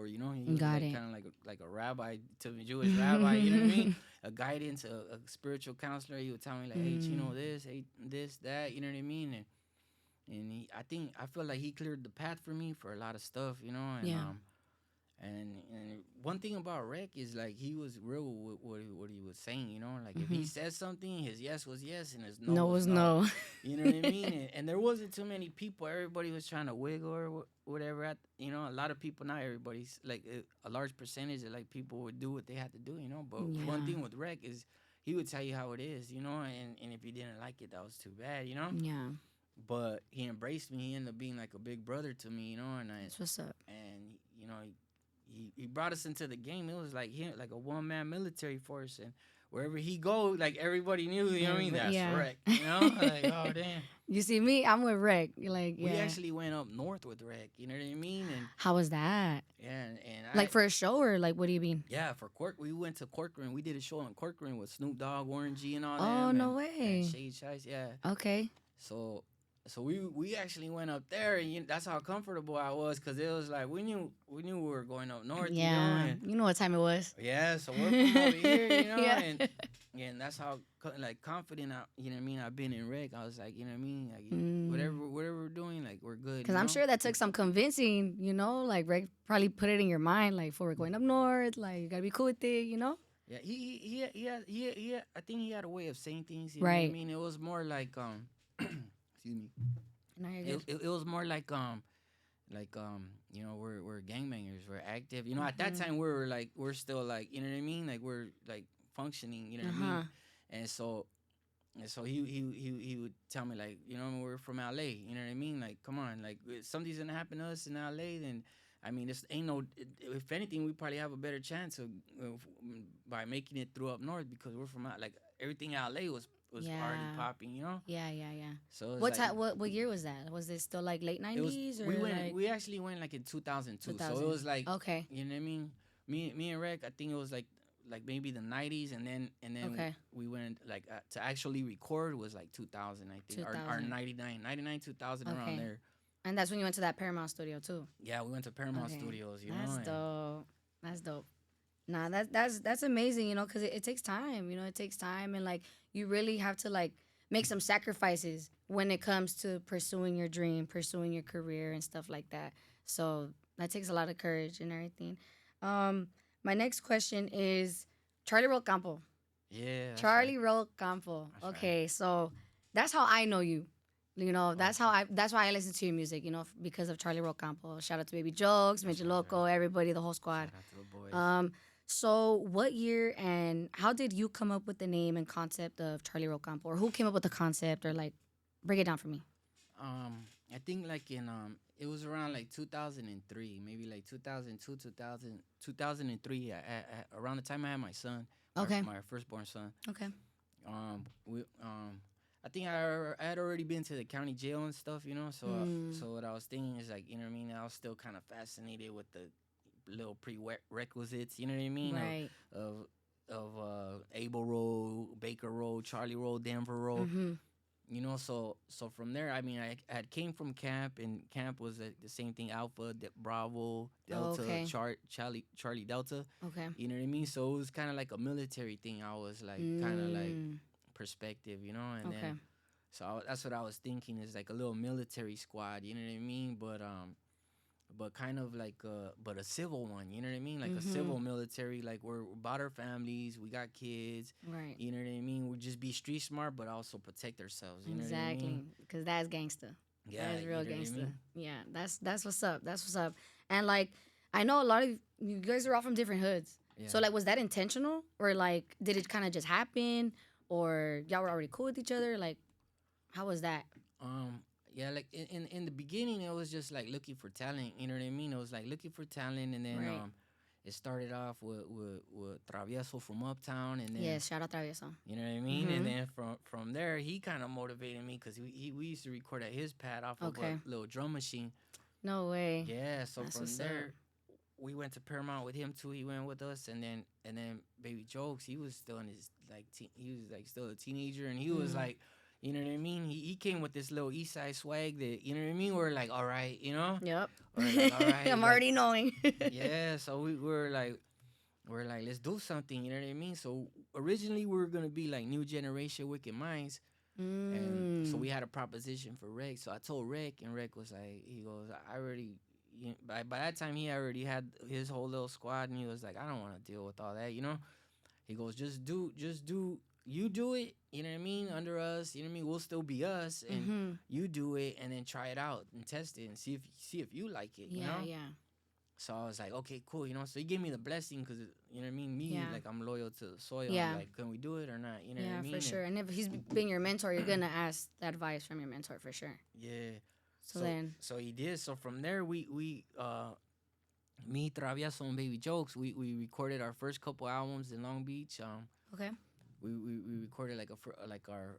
Speaker 2: you know. He was
Speaker 1: Got
Speaker 2: like
Speaker 1: it.
Speaker 2: kind of like a rabbi to me, Jewish rabbi, you know what I mean? A guidance, a spiritual counselor. He would tell me like, hey, Chino, this, hey, this, that, you know what I mean? And I feel like he cleared the path for me for a lot of stuff, you know. And
Speaker 1: Yeah.
Speaker 2: and one thing about Rec is like he was real with what he was saying, you know. Like if he
Speaker 1: Mhm.
Speaker 2: said something, his yes was yes and his no,
Speaker 1: No
Speaker 2: was
Speaker 1: was
Speaker 2: no.
Speaker 1: no.
Speaker 2: You know what I mean? And there wasn't too many people. Everybody was trying to wiggle or whatever. You know, a lot of people, not everybody's like a large percentage of like people would do what they had to do, you know. But one
Speaker 1: Yeah.
Speaker 2: thing with Rec is he would tell you how it is, you know. And if you didn't like it, that was too bad, you know.
Speaker 1: Yeah.
Speaker 2: But he embraced me. He ended up being like a big brother to me, you know.
Speaker 1: That's what's up.
Speaker 2: And you know he brought us into the game. It was like him, like a one man military force, and wherever he go, like everybody knew. You know what I mean? That's
Speaker 1: Yeah.
Speaker 2: Rec. You know, like oh damn.
Speaker 1: You see me, I'm with Rec. Like, yeah.
Speaker 2: We actually went up north with Rec. You know what I mean? And
Speaker 1: How was that?
Speaker 2: yeah, and
Speaker 1: Like for a show or like what do you mean?
Speaker 2: yeah, for we went to Corcoran. We did a show in Corcoran with Snoop Dogg, Warren G, and all
Speaker 1: Oh,
Speaker 2: them.
Speaker 1: no
Speaker 2: and
Speaker 1: way.
Speaker 2: Shade Shice, yeah.
Speaker 1: Okay.
Speaker 2: So we actually went up there, and that's how comfortable I was, cause it was like we knew we were going up north, you know.
Speaker 1: Yeah.
Speaker 2: And
Speaker 1: You know what time it was.
Speaker 2: yeah, so we're from over here, you know,
Speaker 1: Yeah.
Speaker 2: and that's how like confident you know what I mean. I've been in Rec. I was like, you know what I mean, like
Speaker 1: Mm.
Speaker 2: whatever we're doing, like we're good.
Speaker 1: Because
Speaker 2: you
Speaker 1: I'm
Speaker 2: know?
Speaker 1: sure that took some convincing, you know, like Rec probably put it in your mind, like, for we're going up north, like, you gotta be cool with it, you know?
Speaker 2: Yeah, he I think he had a way of saying things. You know what I
Speaker 1: Right.
Speaker 2: mean, it was more like excuse me.
Speaker 1: No, you're good.
Speaker 2: It was more like you know, we're gangbangers, we're active. You know, at that
Speaker 1: Mhm.
Speaker 2: time we're still like, you know what I mean, like we're like functioning. You know what I
Speaker 1: Uh-huh.
Speaker 2: mean, and so he would tell me like, you know, we're from LA. You know what I mean, like come on, like if something's gonna happen to us in LA, then I mean, this ain't no. If anything, we probably have a better chance of by making it through up north because we're from like everything LA was already
Speaker 1: Yeah.
Speaker 2: popping, you know.
Speaker 1: Yeah, yeah, yeah.
Speaker 2: So it's
Speaker 1: What
Speaker 2: like
Speaker 1: time? What year was that? Was it still like late
Speaker 2: it was.
Speaker 1: 90s or
Speaker 2: We went.
Speaker 1: like
Speaker 2: We actually went like in 2002. So
Speaker 1: 2000?
Speaker 2: it was like
Speaker 1: Okay.
Speaker 2: you know what I mean. Me and Rec. I think it was like maybe the 90s, and then
Speaker 1: Okay.
Speaker 2: we went like to actually record was like 2000. I think or
Speaker 1: 2000.
Speaker 2: 99 2000
Speaker 1: Okay.
Speaker 2: around there.
Speaker 1: And that's when you went to that Paramount studio too.
Speaker 2: Yeah, we went to Paramount
Speaker 1: Okay.
Speaker 2: Studios. You
Speaker 1: That's
Speaker 2: know.
Speaker 1: dope. That's dope. Nah, that's amazing, you know, because it takes time, you know, it takes time, and like you really have to like make some sacrifices when it comes to pursuing your dream, pursuing your career and stuff like that. So that takes a lot of courage and everything. My next question is Row Campo.
Speaker 2: Yeah. that's
Speaker 1: Charlie
Speaker 2: right.
Speaker 1: Row Campo.
Speaker 2: That's right.
Speaker 1: Okay, so that's how I know you. You know, that's why I listen to your music, you know, because of Charlie Row Campo. Shout out to Baby Jokes,
Speaker 2: That's
Speaker 1: Major
Speaker 2: right,
Speaker 1: Loco, everybody, the whole squad.
Speaker 2: Shout out to the boys.
Speaker 1: So what year and how did you come up with the name and concept of Charlie Row Campo? Or who came up with the concept or like break it down for me?
Speaker 2: I think like in it was around like 2003, maybe like 2002, 2003. Around the time I had my son,
Speaker 1: Okay.
Speaker 2: my firstborn son.
Speaker 1: Okay.
Speaker 2: We I think I had already been to the county jail and stuff, you know. So
Speaker 1: Mm,
Speaker 2: so what I was thinking is like, you know what I mean. I was still kind of fascinated with the little prerequisites, you know what I mean,
Speaker 1: right.
Speaker 2: of Abel Road, Baker Road, Charlie Road, Denver Road.
Speaker 1: Mm-hmm.
Speaker 2: You know, so from there, I mean, I had came from camp, and camp was the same thing: Alpha, Bravo, Delta,
Speaker 1: Okay.
Speaker 2: Charlie Delta.
Speaker 1: Okay.
Speaker 2: You know what I mean? So it was kind of like a military thing. I was like kind of like
Speaker 1: Mm,
Speaker 2: perspective, you know, and
Speaker 1: okay.
Speaker 2: then that's what I was thinking is like a little military squad. You know what I mean? But kind of like but a civil one, you know what I mean, like a
Speaker 1: Mm-hmm.
Speaker 2: civil military, like we're about our families, we got kids,
Speaker 1: Right.
Speaker 2: you know what I mean, we just be street smart but also protect ourselves, you know what I mean.
Speaker 1: Exactly. Because that's gangster. That
Speaker 2: Yeah,
Speaker 1: is
Speaker 2: you
Speaker 1: real
Speaker 2: know what I
Speaker 1: gangster.
Speaker 2: mean.
Speaker 1: Yeah. That's what's up. That's what's up. And like, I know a lot of you guys are all from different hoods.
Speaker 2: Yeah.
Speaker 1: So like, was that intentional, or like, did it kind of just happen, or y'all were already cool with each other? Like, how was that?
Speaker 2: um yeah, like in the beginning it was just like looking for talent, you know what I mean, it was like looking for talent, and then
Speaker 1: Right.
Speaker 2: it started off with Travieso from Uptown, and then
Speaker 1: Yes. Shout out Travieso.
Speaker 2: you know what I mean, and
Speaker 1: Mm-hmm.
Speaker 2: then from there he kind of motivated me because we used to record at his pad off of
Speaker 1: Okay.
Speaker 2: a little drum machine.
Speaker 1: No way.
Speaker 2: Yeah, so
Speaker 1: That's
Speaker 2: from
Speaker 1: what's up.
Speaker 2: there we went to Paramount with him too. He went with us, and then Baby Jokes. He was still in his like he was like still a teenager, and he was
Speaker 1: Mm.
Speaker 2: like, you know what I mean. He came with this little East Side swag that you know what I mean. We're like, all right, you know,
Speaker 1: Yep.
Speaker 2: or like, all right,
Speaker 1: I'm
Speaker 2: like
Speaker 1: already knowing.
Speaker 2: yeah. So we're like, let's do something. You know what I mean. So originally we were gonna be like New Generation Wicked Minds, and so
Speaker 1: Mm.
Speaker 2: we had a proposition for Rec. So I told Rec, and Rec was like, he goes, I already. By that time, he already had his whole little squad, and he was like, I don't want to deal with all that, you know. He goes, just do, you do it, you know what I mean, under us, you know what I mean. We'll still be us, and
Speaker 1: Mm-hmm.
Speaker 2: you do it, and then try it out and test it and see if you like it, you
Speaker 1: Yeah.
Speaker 2: know.
Speaker 1: Yeah.
Speaker 2: So I was like, okay, cool, you know. So he gave me the blessing because you know what I mean. Me,
Speaker 1: Yeah.
Speaker 2: like I'm loyal to the soil. I'm
Speaker 1: Yeah.
Speaker 2: like, can we do it or not? You know what I
Speaker 1: Yeah,
Speaker 2: mean?
Speaker 1: for
Speaker 2: And
Speaker 1: sure. And if he's being your mentor, you're gonna ask the advice from your mentor for sure.
Speaker 2: yeah.
Speaker 1: So then,
Speaker 2: So he did. So from there, we me, Travieso, and Baby Jokes, we recorded our first couple albums in Long Beach.
Speaker 1: okay.
Speaker 2: We recorded like like our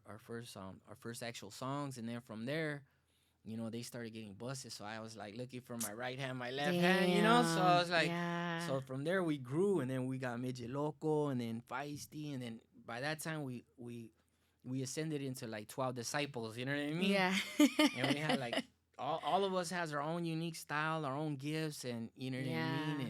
Speaker 2: first actual songs, and then from there, you know, they started getting busted. So I was like looking for my right hand, my left hand, you know. So I
Speaker 1: Damn.
Speaker 2: was like,
Speaker 1: Yeah.
Speaker 2: so from there we grew, and then we got Midget Loco, and then Feisty, and then by that time we ascended into like 12 disciples. You know what I mean?
Speaker 1: Yeah.
Speaker 2: And we had like all of us has our own unique style, our own gifts, and you know what I mean,
Speaker 1: Yeah.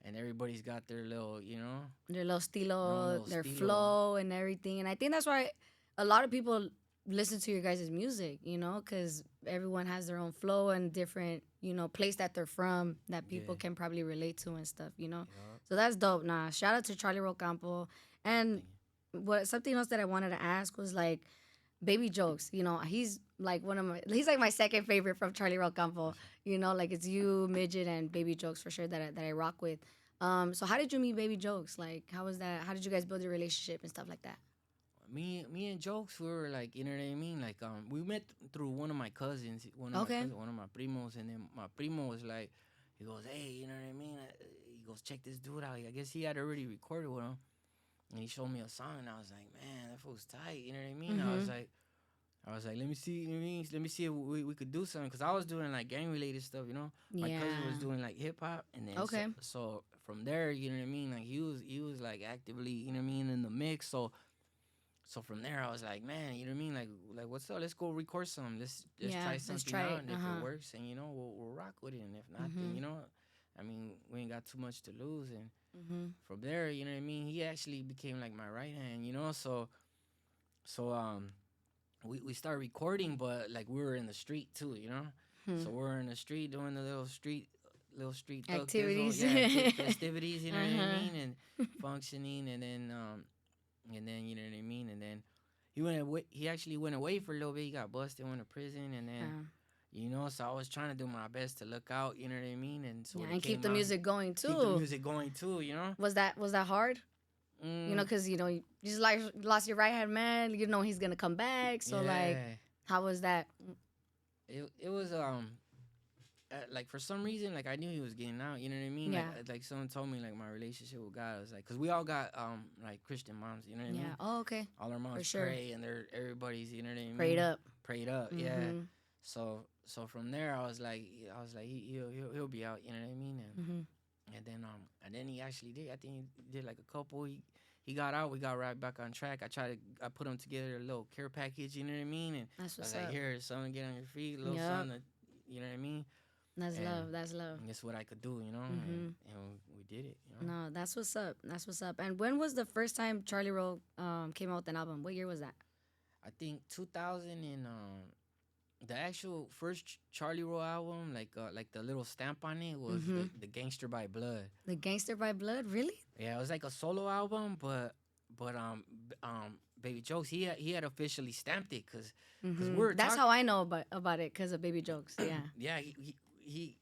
Speaker 2: and everybody's got their little, you know,
Speaker 1: Their little
Speaker 2: their own
Speaker 1: stilo,
Speaker 2: little
Speaker 1: their
Speaker 2: stilo.
Speaker 1: flow, and everything. And I think that's why a lot of people listen to your guys' music, you know, because everyone has their own flow and different, you know, place that they're from that people
Speaker 2: Yeah.
Speaker 1: can probably relate to and stuff, you know.
Speaker 2: Yup.
Speaker 1: So that's dope. Nah, shout out to Charlie Row Campo. And what something else that I wanted to ask was like Baby Jokes. You know, he's like he's like my second favorite from Charlie Row Campo. You know, like it's you, Midget, and Baby Jokes for sure that I rock with. So how did you meet Baby Jokes? Like, how was that? How did you guys build your relationship and stuff like that?
Speaker 2: Me and Jokes, we were like, you know what I mean, like we met through one of my cousins,
Speaker 1: Okay.
Speaker 2: one of my primos, and then my primo was like, he goes, hey, you know what I mean, he goes, check this dude out. I guess he had already recorded with him, and he showed me a song, and I was like, man, that fool's tight, you know what I mean.
Speaker 1: Mm-hmm.
Speaker 2: I was like, let me see, you know what I mean? Let me see if we could do something, because I was doing like gang related stuff, you know. My cousin was
Speaker 1: Yeah.
Speaker 2: doing like hip hop, and then
Speaker 1: Okay.
Speaker 2: so from there, you know what I mean, like he was like actively, you know what I mean, in the mix. So from there, I was like, man, you know what I mean, like what's up? Let's go record some. Let's
Speaker 1: Yeah,
Speaker 2: try
Speaker 1: let's
Speaker 2: something
Speaker 1: try
Speaker 2: out,
Speaker 1: it.
Speaker 2: and if
Speaker 1: Uh-huh.
Speaker 2: it works, and you know, we'll rock with it, and if not, then
Speaker 1: Mhm.
Speaker 2: you know, I mean, we ain't got too much to lose, and
Speaker 1: Mhm.
Speaker 2: from there, you know what I mean, he actually became like my right hand, you know. So we started recording, but like we were in the street too, you know.
Speaker 1: Hmm.
Speaker 2: So we're in the street doing the little street thug
Speaker 1: Activities.
Speaker 2: thizzle, yeah, festivities, you know what I
Speaker 1: Uh-huh.
Speaker 2: mean, and functioning, and then you know what I mean, and then he actually went away for a little bit. He got busted, went to prison, and then
Speaker 1: Uh,
Speaker 2: you know, so I was trying to do my best to look out, you know what I mean, and so
Speaker 1: yeah,
Speaker 2: when it
Speaker 1: and keep
Speaker 2: came
Speaker 1: the
Speaker 2: out,
Speaker 1: music going
Speaker 2: keep the
Speaker 1: too.
Speaker 2: music going too, you know.
Speaker 1: Was that hard? You know,
Speaker 2: Mm,
Speaker 1: because you know you just like lost your right hand man. You know he's gonna come back. So like,
Speaker 2: yeah,
Speaker 1: how was that?
Speaker 2: it was like for some reason, like I knew he was getting out. You know what I mean?
Speaker 1: Yeah.
Speaker 2: Like someone told me like my relationship with God was like, cause we all got like Christian moms. You know what I
Speaker 1: Yeah.
Speaker 2: mean?
Speaker 1: Oh, okay.
Speaker 2: All our moms
Speaker 1: sure.
Speaker 2: pray, and everybody's. You know what I mean?
Speaker 1: Prayed up.
Speaker 2: Prayed up. Yeah.
Speaker 1: Mm-hmm.
Speaker 2: So from there, I was like, he'll be out. You know what I mean?
Speaker 1: Mm-hmm.
Speaker 2: And then he actually did. I think he did like a couple. He got out. We got right back on track. I put him together a little care package. You know what I mean? And
Speaker 1: That's
Speaker 2: I was
Speaker 1: what's
Speaker 2: like,
Speaker 1: up.
Speaker 2: here, son, get on your feet, little
Speaker 1: Yep.
Speaker 2: son. You know what I mean?
Speaker 1: That's
Speaker 2: And
Speaker 1: love. That's love.
Speaker 2: And that's what I could do, you know,
Speaker 1: Mhm.
Speaker 2: and we did it. You know?
Speaker 1: No, that's what's up. That's what's up. And when was the first time Charlie Rowe came out with an album? What year was that?
Speaker 2: I think 2000 and the actual first Charlie Rowe album, like the little stamp on it was the Gangster by Blood.
Speaker 1: The Gangster by Blood, really?
Speaker 2: Yeah, it was like a solo album, but Baby Jokes he had officially stamped it because
Speaker 1: That's how I know about it because of Baby Jokes. Yeah.
Speaker 2: yeah he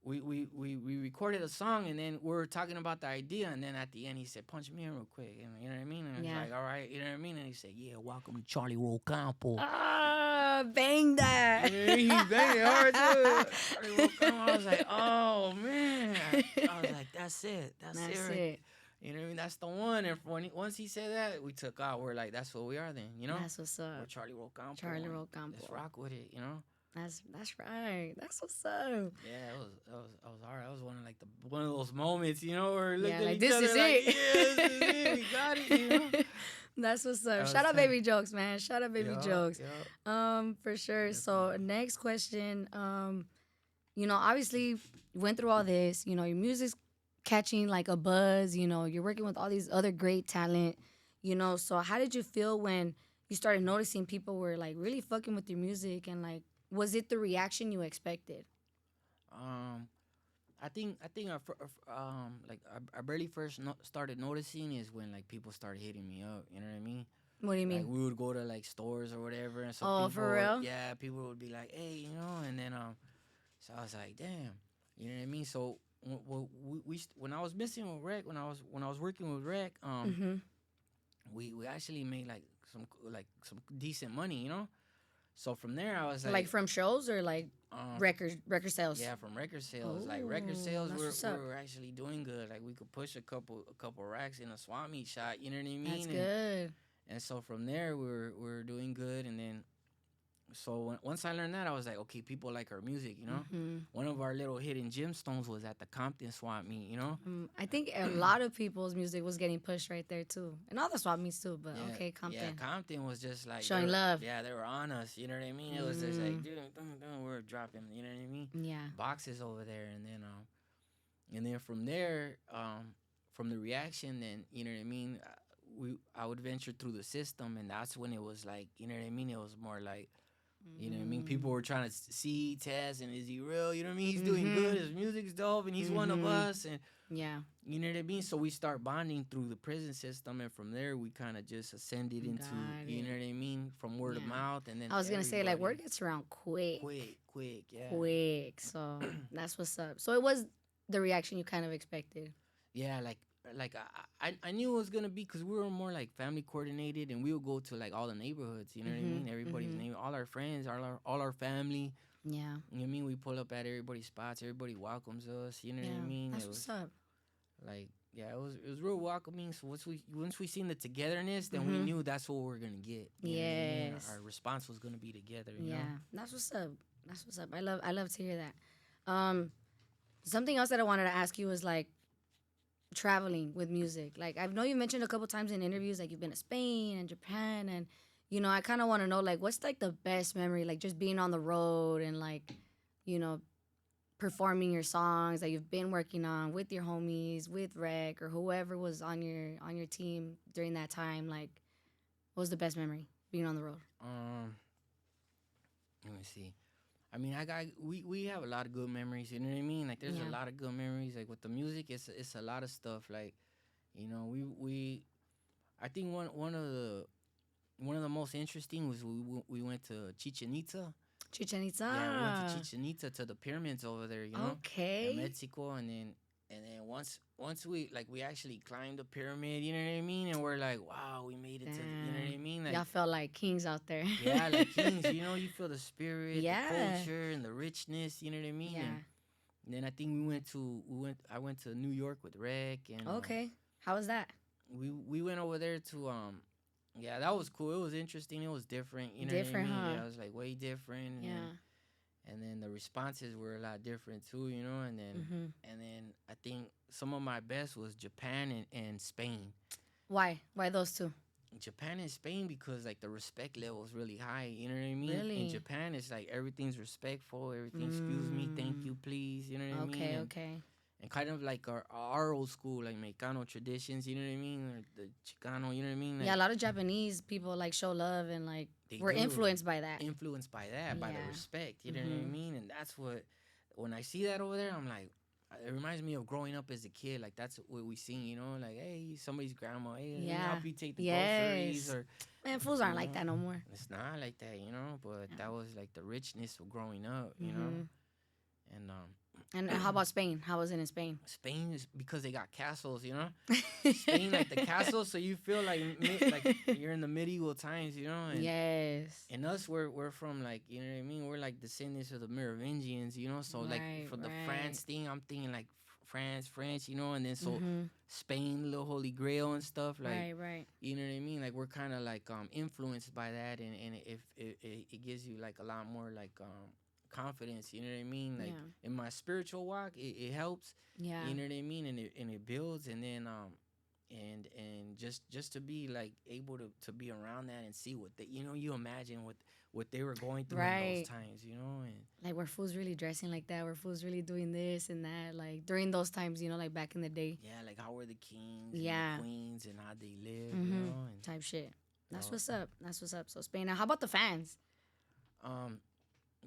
Speaker 2: we recorded a song and then we were talking about the idea and then at the end he said punch me in real quick and you know what I mean and I was like all right, you know what I mean, and he said yeah, welcome to Charlie Row Campo.
Speaker 1: Ah, bang that.
Speaker 2: Yeah, he banged it hard too. Charlie Row Campo. I was like, oh man, I was like, that's it, that's it. You know what I mean? That's the one. And once he said that, we took out. We're like, that's what we are then, you know?
Speaker 1: That's what's up.
Speaker 2: We're Charlie Row Campo.
Speaker 1: Charlie Row Campo.
Speaker 2: Let's rock with it, you know?
Speaker 1: That's right. That's what's up.
Speaker 2: Yeah, it was all right. It was one of those moments, you know, where we looked at
Speaker 1: like
Speaker 2: each
Speaker 1: this
Speaker 2: other
Speaker 1: is
Speaker 2: like,
Speaker 1: it.
Speaker 2: yeah, this is it. We got it, you know?
Speaker 1: That's what's up.
Speaker 2: was
Speaker 1: Shout out
Speaker 2: tight.
Speaker 1: Baby Jokes, man. Shout out Baby Jokes.
Speaker 2: Yeah.
Speaker 1: For sure. So next question, you know, obviously you went through all this, you know, your music's catching like a buzz, you know, you're working with all these other great talent, you know, so how did you feel when you started noticing people were like really fucking with your music and like, was it the reaction you expected?
Speaker 2: I think I barely first started noticing is when like people started hitting me up. You know what I mean?
Speaker 1: What do you mean?
Speaker 2: Like we would go to like stores or whatever, and so
Speaker 1: Oh,
Speaker 2: people
Speaker 1: for real?
Speaker 2: yeah, people would be like, hey, you know, and then so I was like, damn, you know what I mean? So when I was missing with Rec, when I was working with Rec, we actually made like some decent money, you know. So from there, I was
Speaker 1: like from shows or like record sales?
Speaker 2: Yeah, from record sales. Like record sales,
Speaker 1: that's
Speaker 2: we were actually doing good. Like we could push a couple racks in a swap meet shot. You know what I mean?
Speaker 1: That's good.
Speaker 2: And so from there, we were doing good. And then, so once I learned that, I was like, okay, people like our music. You know, one of our little hidden gemstones was at the Compton swap meet. You know,
Speaker 1: I think a lot of people's music was getting pushed right there too, and all the swap meets too. But okay, Compton.
Speaker 2: Yeah, Compton was just like
Speaker 1: showing love.
Speaker 2: Yeah, they were on us. You know what I mean? It was just like, dude, we're dropping. You know what I mean?
Speaker 1: Yeah.
Speaker 2: Boxes over there, and then from there, from the reaction, then you know what I mean. I would venture through the system, and that's when it was like, you know what I mean. It was more like. You know what I mean? People were trying to see, test, and is he real? You know what I mean? He's doing good. His music's dope, and he's one of us. And
Speaker 1: yeah,
Speaker 2: you know what I mean? So we start bonding through the prison system, and from there we kind of just ascended into, you know what I mean? From word of mouth, and then
Speaker 1: I was gonna say like word gets around quick,
Speaker 2: yeah,
Speaker 1: quick. So that's what's up. So it was the reaction you kind of expected.
Speaker 2: Yeah, like I knew it was gonna be because we were more like family coordinated, and we would go to like all the neighborhoods. You know what I mean? Everybody's name, all our friends, all our family.
Speaker 1: Yeah.
Speaker 2: You know what I mean? We pull up at everybody's spots. Everybody welcomes us. You know what I mean?
Speaker 1: That's what's up.
Speaker 2: Like it was real welcoming. So once we seen the togetherness, then we knew that's what we were gonna get.
Speaker 1: Yes.
Speaker 2: Our response was gonna be together. You know?
Speaker 1: That's what's up. That's what's up. I love to hear that. Something else that I wanted to ask you was like traveling with music. Like I know you mentioned a couple times in interviews like you've been to Spain and Japan, and you know I kind of want to know like what's like the best memory, like just being on the road and like, you know, performing your songs that you've been working on with your homies, with Rec or whoever was on your team during that time. Like what was the best memory being on the road?
Speaker 2: Let me see. I mean, we have a lot of good memories. You know what I mean? Like, there's a lot of good memories. Like with the music, it's a lot of stuff. Like, you know, I think one of the most interesting was we went to Chichen Itza.
Speaker 1: Chichen Itza.
Speaker 2: Yeah, we went to Chichen Itza to the pyramids over there. You know,
Speaker 1: okay,
Speaker 2: in Mexico, and And then once we actually climbed the pyramid, you know what I mean, and we're like, wow, we made it to the, you know what I
Speaker 1: Damn.
Speaker 2: mean, like
Speaker 1: Y'all felt like kings out there.
Speaker 2: yeah, like kings, you know, you feel the spirit, the
Speaker 1: Yeah.
Speaker 2: culture, and the richness, you know what I mean,
Speaker 1: Yeah.
Speaker 2: and then I think I went to New York with Rec, and
Speaker 1: Okay. How was that?
Speaker 2: we went over there to yeah, that was cool. It was interesting. It was different. You know what I
Speaker 1: Different,
Speaker 2: mean?
Speaker 1: huh?
Speaker 2: Yeah, it was like way different.
Speaker 1: Yeah.
Speaker 2: And then the responses were a lot different too. You know,
Speaker 1: Mm-hmm.
Speaker 2: and then I think some of my best was Japan and Spain.
Speaker 1: Why? Why those two?
Speaker 2: Japan and Spain because like the respect level is really high. You know what I mean? In
Speaker 1: Really?
Speaker 2: Japan, it's like everything's respectful. Everything, excuse me, thank
Speaker 1: Mm.
Speaker 2: you, please. You know what I mean?
Speaker 1: Okay. Okay.
Speaker 2: And kind of like our old school, like Mexicano traditions, you know what I mean? Or the Chicano, you know what I mean? Like,
Speaker 1: Yeah, a lot of Japanese people like show love and like
Speaker 2: they
Speaker 1: were
Speaker 2: do.
Speaker 1: influenced by that.
Speaker 2: Influenced by that, by the
Speaker 1: Yeah.
Speaker 2: respect, you know what I
Speaker 1: Mm-hmm.
Speaker 2: mean? And that's what, when I see that over there, I'm like, it reminds me of growing up as a kid. Like, that's what we seen, you know? Like, hey, somebody's grandma, hey, let me
Speaker 1: Yeah.
Speaker 2: help you take the groceries.
Speaker 1: Yes.
Speaker 2: Or,
Speaker 1: Man, fools
Speaker 2: you
Speaker 1: aren't like
Speaker 2: know,
Speaker 1: that no more.
Speaker 2: it's not like that, you know? But
Speaker 1: Yeah.
Speaker 2: that was like the richness of growing up, you know?
Speaker 1: Mm-hmm.
Speaker 2: And
Speaker 1: And how about Spain? How was it in Spain?
Speaker 2: Spain is because they got castles, you know. Spain like the castles, so you feel like like you're in the medieval times, you know. And
Speaker 1: Yes.
Speaker 2: and us, we're from like, you know what I mean. We're like descendants of the Merovingians, you know. So like
Speaker 1: Right.
Speaker 2: for the
Speaker 1: Right.
Speaker 2: France thing, I'm thinking like France, French, you know. And then so
Speaker 1: Mm-hmm.
Speaker 2: Spain, little Holy Grail and stuff, like
Speaker 1: Right. Right.
Speaker 2: you know what I mean. Like we're kind of like influenced by that, and if it gives you like a lot more like confidence, you know what I mean. Like
Speaker 1: Yeah.
Speaker 2: in my spiritual walk, it helps.
Speaker 1: Yeah.
Speaker 2: You know what I mean, and it builds, and then and just to be like able to be around that and see what they, you know, you imagine what they were going through in those
Speaker 1: Right.
Speaker 2: times, you know, and
Speaker 1: Like were fools really dressing like that? Were fools really doing this and that? Like during those times, you know, like back in the day.
Speaker 2: yeah, like how were the kings and
Speaker 1: Yeah.
Speaker 2: the queens and how they live, you
Speaker 1: Mm-hmm.
Speaker 2: know, and
Speaker 1: Type shit. That's
Speaker 2: uh,
Speaker 1: what's up. That's what's up. So Spain. Now, how about the fans?
Speaker 2: um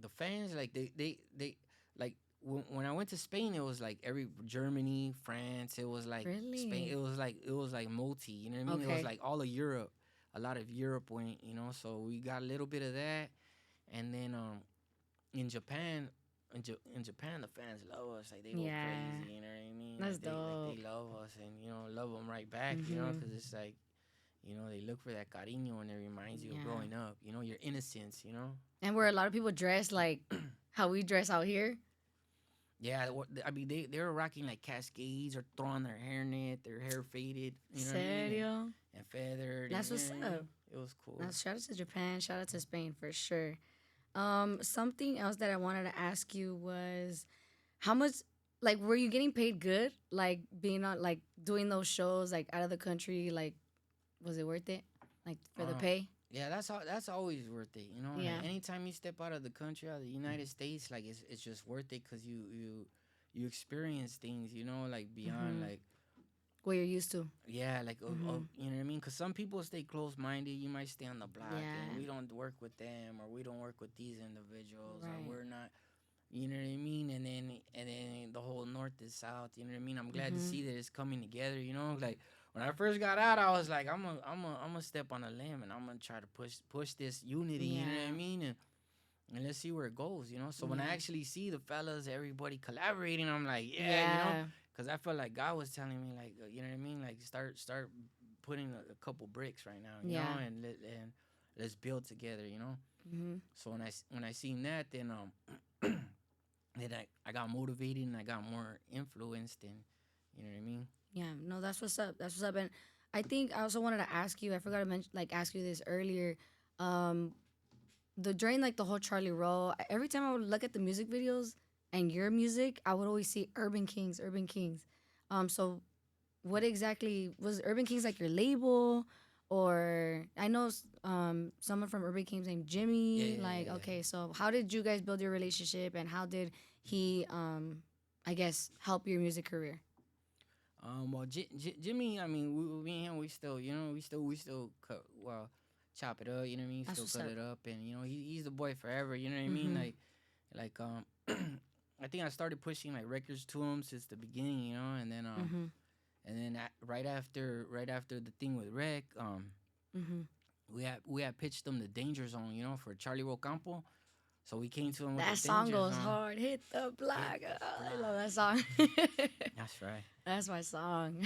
Speaker 2: the fans like they like when I went to Spain, it was like every Germany, France, it was like Spain,
Speaker 1: Really?
Speaker 2: it was like multi, you know what I mean? It was
Speaker 1: Okay.
Speaker 2: like all of Europe. A lot of Europe went, you know, so we got a little bit of that. And then in Japan, in Japan, the fans love us. Like they go
Speaker 1: Yeah.
Speaker 2: crazy. You know what I mean?
Speaker 1: That's
Speaker 2: Like
Speaker 1: dope.
Speaker 2: they love us, and you know, love them right back. You know,
Speaker 1: Mm-hmm.
Speaker 2: because it's like, you know, they look for that cariño, and it reminds you of
Speaker 1: Yeah.
Speaker 2: growing up. You know, your innocence. You know.
Speaker 1: And where a lot of people dress like how we dress out here.
Speaker 2: Yeah, I mean, they were rocking like cascades or throwing their hairnet, their hair faded. You know what I mean?
Speaker 1: Serio?
Speaker 2: And feathered.
Speaker 1: That's
Speaker 2: And,
Speaker 1: what's
Speaker 2: you know what I
Speaker 1: up.
Speaker 2: mean? It was cool.
Speaker 1: Now, shout out to Japan. Shout out to Spain for sure. Something else that I wanted to ask you was how much, like, were you getting paid good? Like, being on, like, doing those shows, like, out of the country? Like, was it worth it? Like, for the
Speaker 2: Um,
Speaker 1: pay?
Speaker 2: Yeah, that's always worth it. You know,
Speaker 1: Yeah.
Speaker 2: like anytime you step out of the country, out of the United States, like it's just worth it because you experience things. You know, like beyond
Speaker 1: Mm-hmm.
Speaker 2: like
Speaker 1: What you're used to.
Speaker 2: yeah, like
Speaker 1: Mm-hmm.
Speaker 2: you know what I mean. Because some people stay close minded. You might stay on the block, and
Speaker 1: Yeah.
Speaker 2: we don't work with them, or we don't work with these individuals, or
Speaker 1: Right.
Speaker 2: we're not. You know what I mean? And then the whole north and south. You know what I mean? I'm glad to
Speaker 1: Mm-hmm.
Speaker 2: see that it's coming together. You know, like when I first got out, I was like, I'm gonna step on a limb and I'm gonna try to push this unity. You know what I
Speaker 1: Yeah.
Speaker 2: mean? And let's see where it goes. You know. So when I
Speaker 1: Yeah.
Speaker 2: actually see the fellas, everybody collaborating, I'm like, yeah, you know,
Speaker 1: Yeah.
Speaker 2: because I felt like God was telling me, like, you know what I mean? Like start putting a couple bricks right now. You
Speaker 1: Yeah.
Speaker 2: know, and let's build together. You know.
Speaker 1: Mm-hmm.
Speaker 2: So when I seen that, then then I got motivated and I got more influenced and you know what I mean?
Speaker 1: Yeah, no, that's what's up. That's what's up. And I think I also wanted to ask you. I forgot to mention, like, ask you this earlier. Um, during like the whole Charlie Roll, every time I would look at the music videos and your music, I would always see Urban Kings, Urban Kings. So what exactly was Urban Kings like your label, or I know someone from Urban Kings named Jimmy. Like,
Speaker 2: Yeah.
Speaker 1: okay, so how did you guys build your relationship, and how did he, I guess, help your music career?
Speaker 2: Well, Jimmy, I mean, me and him, we still, you know, we still cut, well, chop it up, you know what I mean?
Speaker 1: That's
Speaker 2: Still
Speaker 1: what's
Speaker 2: cut
Speaker 1: up.
Speaker 2: it up, and you know, he's the boy forever, you know what I mean?
Speaker 1: Mm-hmm.
Speaker 2: Like I think I started pushing like records to him since the beginning, you know,
Speaker 1: Mm-hmm.
Speaker 2: and then right after the thing with Rec,
Speaker 1: Mm-hmm.
Speaker 2: we had pitched them the Danger Zone, you know, for Charlie Row Campo. So we came to him with
Speaker 1: That
Speaker 2: the
Speaker 1: song
Speaker 2: danger
Speaker 1: goes
Speaker 2: zone.
Speaker 1: hard. Hit the block.
Speaker 2: Hit the
Speaker 1: Oh, I
Speaker 2: block.
Speaker 1: love that song.
Speaker 2: That's right.
Speaker 1: That's my song.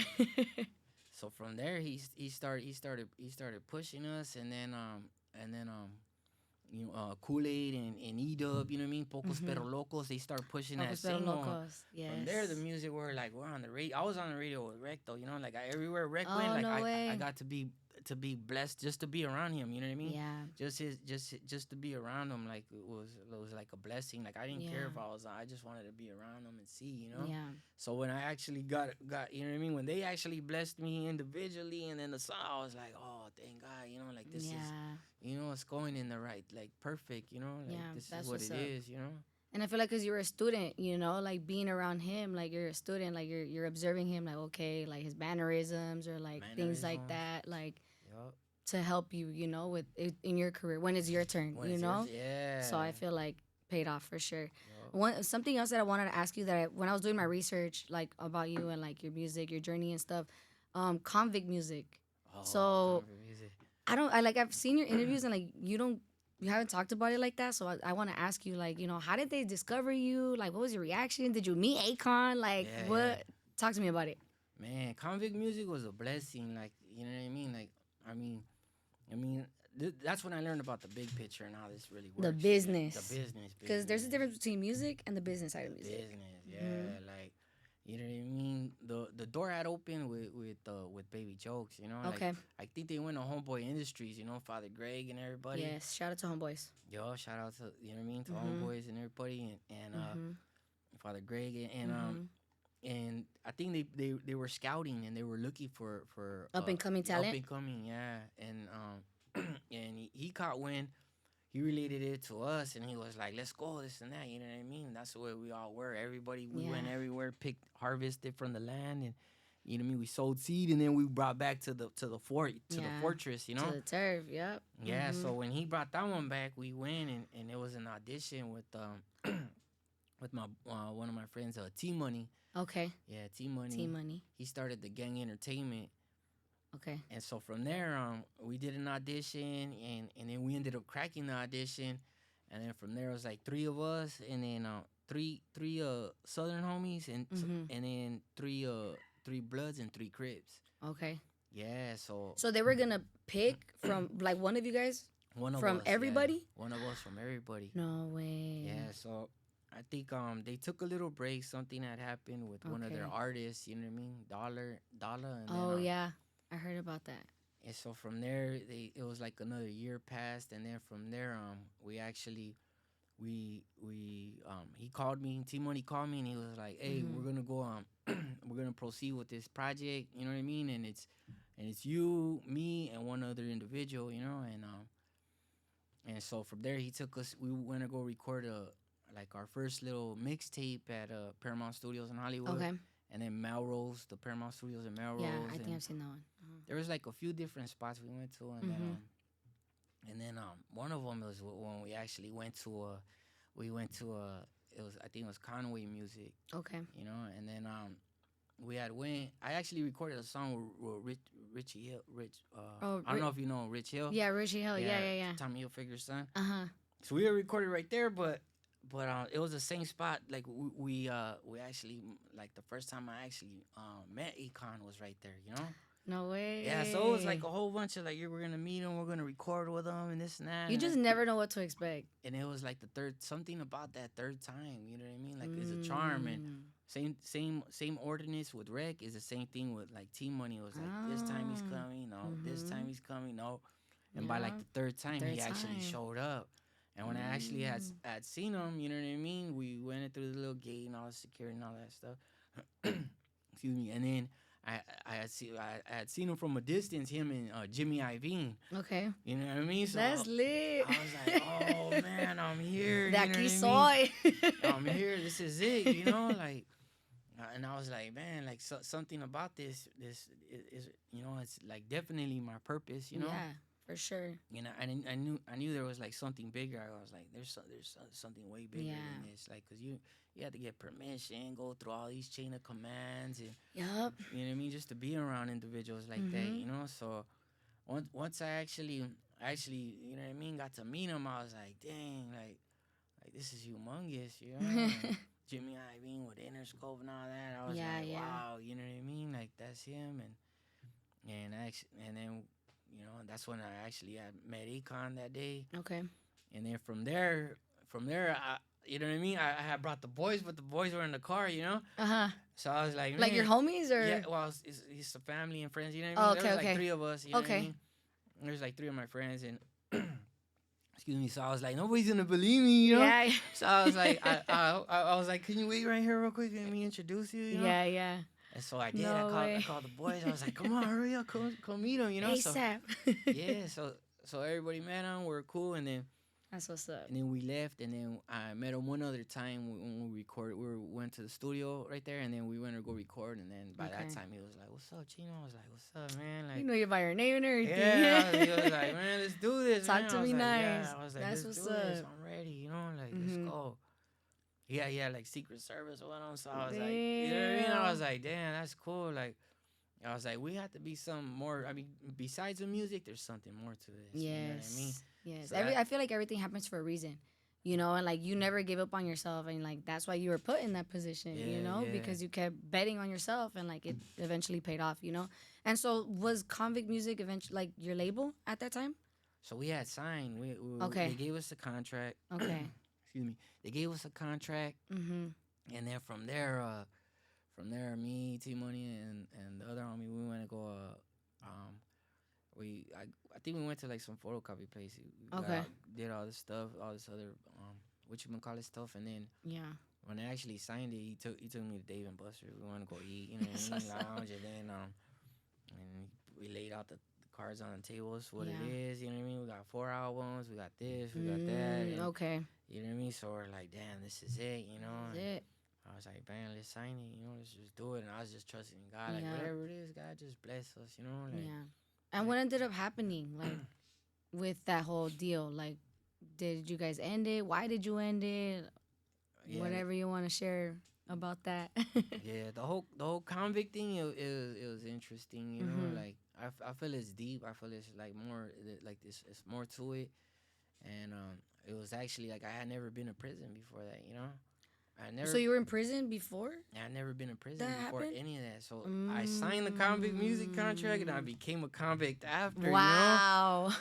Speaker 2: So from there, he started pushing us, and then Kool Aid and E Dub, you know what I mean? Pocos
Speaker 1: Mm-hmm.
Speaker 2: Pero Locos, they start pushing that
Speaker 1: Pocos Pero
Speaker 2: single.
Speaker 1: Locos.
Speaker 2: From there, the
Speaker 1: Yes.
Speaker 2: music were like we're on the radio. I was on the radio with Rec though, like everywhere Rec went,
Speaker 1: Oh,
Speaker 2: like
Speaker 1: no
Speaker 2: I
Speaker 1: way.
Speaker 2: got to be blessed just to be around him. You know what I mean?
Speaker 1: Yeah.
Speaker 2: Just to be around him, like it was like a blessing. Like I didn't care
Speaker 1: Yeah.
Speaker 2: if I just wanted to be around him and see.
Speaker 1: Yeah.
Speaker 2: So when I actually got you know what I mean, when they actually blessed me individually, and then the song, I was like, oh, thank God, like this is,
Speaker 1: Yeah.
Speaker 2: it's going in the right, like perfect, like
Speaker 1: Yeah.
Speaker 2: this is
Speaker 1: That's
Speaker 2: what
Speaker 1: what's
Speaker 2: it
Speaker 1: up.
Speaker 2: is.
Speaker 1: And I feel like because you're a student, like being around him, like you're a student, like you're observing him, like okay, like his mannerisms or like things like
Speaker 2: Mannerisms.
Speaker 1: that, like
Speaker 2: Yup.
Speaker 1: to help you, with in your career when it's your turn,
Speaker 2: When it's yours,
Speaker 1: So
Speaker 2: yeah.
Speaker 1: I feel like paid off for sure.
Speaker 2: Yup.
Speaker 1: Something else that I wanted to ask you when I was doing my research, like about you and like your music, your journey and stuff, convict music.
Speaker 2: Oh,
Speaker 1: So
Speaker 2: comfort music.
Speaker 1: I've seen your interviews and like you haven't talked about it like that. So I want to ask you like, how did they discover you? Like, what was your reaction? Did you meet Akon? Like,
Speaker 2: Yeah,
Speaker 1: what?
Speaker 2: yeah.
Speaker 1: Talk to me about it.
Speaker 2: Man, convict music was a blessing. Like, you know what I mean? Like, I mean, that's when I learned about the big picture and how this really works.
Speaker 1: The business.
Speaker 2: The business.
Speaker 1: Because there's a
Speaker 2: business.
Speaker 1: difference between music and the business side of
Speaker 2: The
Speaker 1: music.
Speaker 2: business, yeah.
Speaker 1: Mhm.
Speaker 2: Like, you know what I mean? The door had opened with Baby Jokes,
Speaker 1: Okay.
Speaker 2: Like, I think they went to Homeboy Industries, Father Greg and everybody.
Speaker 1: Yes. Shout out to Homeboys.
Speaker 2: Yo, shout out to, you know what I mean, to
Speaker 1: Mhm.
Speaker 2: Homeboys and everybody, and
Speaker 1: Mhm.
Speaker 2: Father Greg, and
Speaker 1: Mhm.
Speaker 2: and I think they were scouting, and they were looking for
Speaker 1: Up and coming talent.
Speaker 2: up and coming, yeah. And and he caught wind. He related it to us, and he was like, "Let's go, this and that." You know what I mean? That's the way we all were. Everybody, we went
Speaker 1: Yeah.
Speaker 2: everywhere, picked, harvested from the land, and you know what I mean. We sowed seed, and then we brought back to the fort, to the
Speaker 1: Yeah.
Speaker 2: fortress.
Speaker 1: To the turf. Yep.
Speaker 2: Yeah.
Speaker 1: Mhm.
Speaker 2: So when he brought that one back, we went, and it was an audition with with my one of my friends, T Money.
Speaker 1: Okay.
Speaker 2: Yeah, T Money.
Speaker 1: T Money.
Speaker 2: He started the gang entertainment.
Speaker 1: Okay.
Speaker 2: And so from there, we did an audition, and then we ended up cracking the audition, and then from there it was like three of us, and then three Southern homies,
Speaker 1: Mhm.
Speaker 2: and then three Bloods and three Crips.
Speaker 1: Okay.
Speaker 2: Yeah, so
Speaker 1: So they were gonna pick from like one of you guys
Speaker 2: one of
Speaker 1: from
Speaker 2: us, yeah,
Speaker 1: everybody.
Speaker 2: one of us from everybody.
Speaker 1: No way.
Speaker 2: Yeah, so I think they took a little break. Something had happened with one of their
Speaker 1: Okay.
Speaker 2: artists. You know what I mean, Dollar, and
Speaker 1: Oh
Speaker 2: then
Speaker 1: yeah, I heard about that.
Speaker 2: and so from there, it was like another year passed, and then from there, we actually, he called me. T Money called me, and he was like, "Hey,
Speaker 1: Mhm.
Speaker 2: we're gonna go we're gonna proceed with this project. You know what I mean? And it's you, me, and one other individual. And so from there, he took us. We went to go record like our first little mixtape at Paramount Studios in Hollywood.
Speaker 1: Okay.
Speaker 2: And then Melrose, the Paramount Studios in Melrose.
Speaker 1: Yeah, I think
Speaker 2: and
Speaker 1: I've seen that one.
Speaker 2: there was like a few different spots we went to, and
Speaker 1: Mhm.
Speaker 2: then one of them was when we actually went to it was, I think it was Conway Music,
Speaker 1: Okay.
Speaker 2: and then we had went. I actually recorded a song with Richie Hill.
Speaker 1: Oh,
Speaker 2: I don't know if you know Rich Hill.
Speaker 1: Yeah, Richie Hill. Yeah.
Speaker 2: Tommy Hilfiger's son.
Speaker 1: Uh huh.
Speaker 2: So we were recorded right there, but it was the same spot. Like we actually, like the first time I actually met Akon was right there.
Speaker 1: No way.
Speaker 2: Yeah, so it was like a whole bunch of like, we're gonna meet him, we're gonna record with him, and this and that.
Speaker 1: You just never know what to expect.
Speaker 2: And it was like something about that third time. You know what I mean? Like it's a charm, and same ordinance with Rec is the same thing with like T Money. It was like this time he's coming, no, this time he's coming, no, and by like the third time he actually showed up. And when I actually had seen him, you know what I mean? We went through the little gate and all the security and all that stuff. Excuse me, and then. I had seen him from a distance, him and Jimmy Iovine.
Speaker 1: Okay.
Speaker 2: You know what I mean? So
Speaker 1: That's lit.
Speaker 2: I was like, oh man, I'm here.
Speaker 1: De
Speaker 2: You know
Speaker 1: aquí
Speaker 2: what I
Speaker 1: soy.
Speaker 2: mean? I'm here. This is it. Like, and I was like, man, like something about this is it's like definitely my purpose.
Speaker 1: Yeah, for sure.
Speaker 2: I knew there was like something bigger. I was like, there's something way bigger than this. Like, cause you had to get permission, go through all these chain of commands, and
Speaker 1: Yup.
Speaker 2: you know what I mean, just to be around individuals like that. So once I actually, you know what I mean, got to meet him, I was like, dang, like this is humongous, you know. Like, Jimmy Iovine with Interscope and all that. I was
Speaker 1: Yeah,
Speaker 2: like,
Speaker 1: yeah.
Speaker 2: wow, you know what I mean? Like that's him, and then that's when I actually had met Akon that day,
Speaker 1: Okay.
Speaker 2: and then from there, you know what I mean? I had brought the boys, but the boys were in the car, you know.
Speaker 1: Uh-huh.
Speaker 2: So I was like,
Speaker 1: Like your
Speaker 2: man,
Speaker 1: homies or?
Speaker 2: yeah, well, it's some family and friends, you know what I
Speaker 1: Oh,
Speaker 2: mean? There
Speaker 1: okay,
Speaker 2: was like
Speaker 1: okay.
Speaker 2: three of us, you know what I
Speaker 1: Okay.
Speaker 2: mean? There's like three of my friends, and excuse me. So I was like, nobody's gonna believe me, you know.
Speaker 1: Yeah.
Speaker 2: So I was like, I was like, can you wait right here real quick and let me introduce you, you know?
Speaker 1: Yeah, yeah.
Speaker 2: And so I did. I
Speaker 1: No
Speaker 2: called
Speaker 1: way.
Speaker 2: I called the boys. I was like, come on, hurry up, come meet them, you know. So
Speaker 1: ASAP.
Speaker 2: yeah, so everybody met them. We're cool, and then
Speaker 1: That's what's up.
Speaker 2: we left, and then I met him one other time when we recorded. Went to the studio right there, and then we went to go record. And then by that
Speaker 1: Okay.
Speaker 2: time, he was like, "What's up, Chino?" I was like, "What's up, man?"
Speaker 1: You
Speaker 2: Like,
Speaker 1: know you by your name and everything.
Speaker 2: yeah, he was like, "Man, let's do this."
Speaker 1: Talk
Speaker 2: Man.
Speaker 1: to
Speaker 2: I was
Speaker 1: me
Speaker 2: like,
Speaker 1: nice.
Speaker 2: Yeah, I was like,
Speaker 1: That's
Speaker 2: "Let's
Speaker 1: what's
Speaker 2: do this.
Speaker 1: up.
Speaker 2: I'm ready." You know, like, let's
Speaker 1: Mhm.
Speaker 2: go. Yeah, like Secret Service went on. So I was like, you know what I mean? I was like, damn, that's cool. Like, I was like, we have to be some more. I mean, besides the music, there's something more to this.
Speaker 1: Yes.
Speaker 2: You know what I mean?
Speaker 1: Yes.
Speaker 2: So
Speaker 1: I feel like everything happens for a reason. You know, and like you never gave up on yourself, and like that's why you were put in that position, you know,
Speaker 2: Yeah.
Speaker 1: because you kept betting on yourself, and like it eventually paid off, you know. And so was Convict Music eventually like your label at that time?
Speaker 2: So we had signed.
Speaker 1: Okay.
Speaker 2: They gave us a contract.
Speaker 1: Okay.
Speaker 2: Excuse me. They gave us a contract,
Speaker 1: Mhm.
Speaker 2: and then from there, me, T Money, and the other homie, we went to go. I think we went to like some photocopy place. We
Speaker 1: Okay.
Speaker 2: did all this stuff, all this other what you call it stuff, and then
Speaker 1: Yeah.
Speaker 2: when I actually signed it, he took me to Dave and Buster's. We want to go eat, you know what I
Speaker 1: That's
Speaker 2: mean,
Speaker 1: what's up.
Speaker 2: lounge, and then and we laid out the cards on the tables, what it
Speaker 1: Yeah.
Speaker 2: is, you know what I mean. We got 4 albums, we got this, we got that, and,
Speaker 1: Okay.
Speaker 2: you know what I mean. So we're like, damn, this is it, you know.
Speaker 1: That's
Speaker 2: And
Speaker 1: it.
Speaker 2: I was like, man, let's sign it, you know, let's just do it. And I was just trusting in God, like
Speaker 1: Yeah.
Speaker 2: whatever it is, God just bless us, you know. Like,
Speaker 1: Yeah. And what ended up happening, like, with that whole deal? Like, did you guys end it? Why did you end it?
Speaker 2: yeah,
Speaker 1: Whatever you want to share about that.
Speaker 2: yeah, the whole convict thing, it was interesting, you know.
Speaker 1: Mhm.
Speaker 2: Like I feel it's deep. I feel it's like more like this. It's more to it, and it was actually like I had never been to prison before that, you know. I never.
Speaker 1: So you were in prison before?
Speaker 2: I never been in prison
Speaker 1: That
Speaker 2: before
Speaker 1: happened?
Speaker 2: any of that. So I signed the convict music contract, and I became a convict after, you know.
Speaker 1: Wow.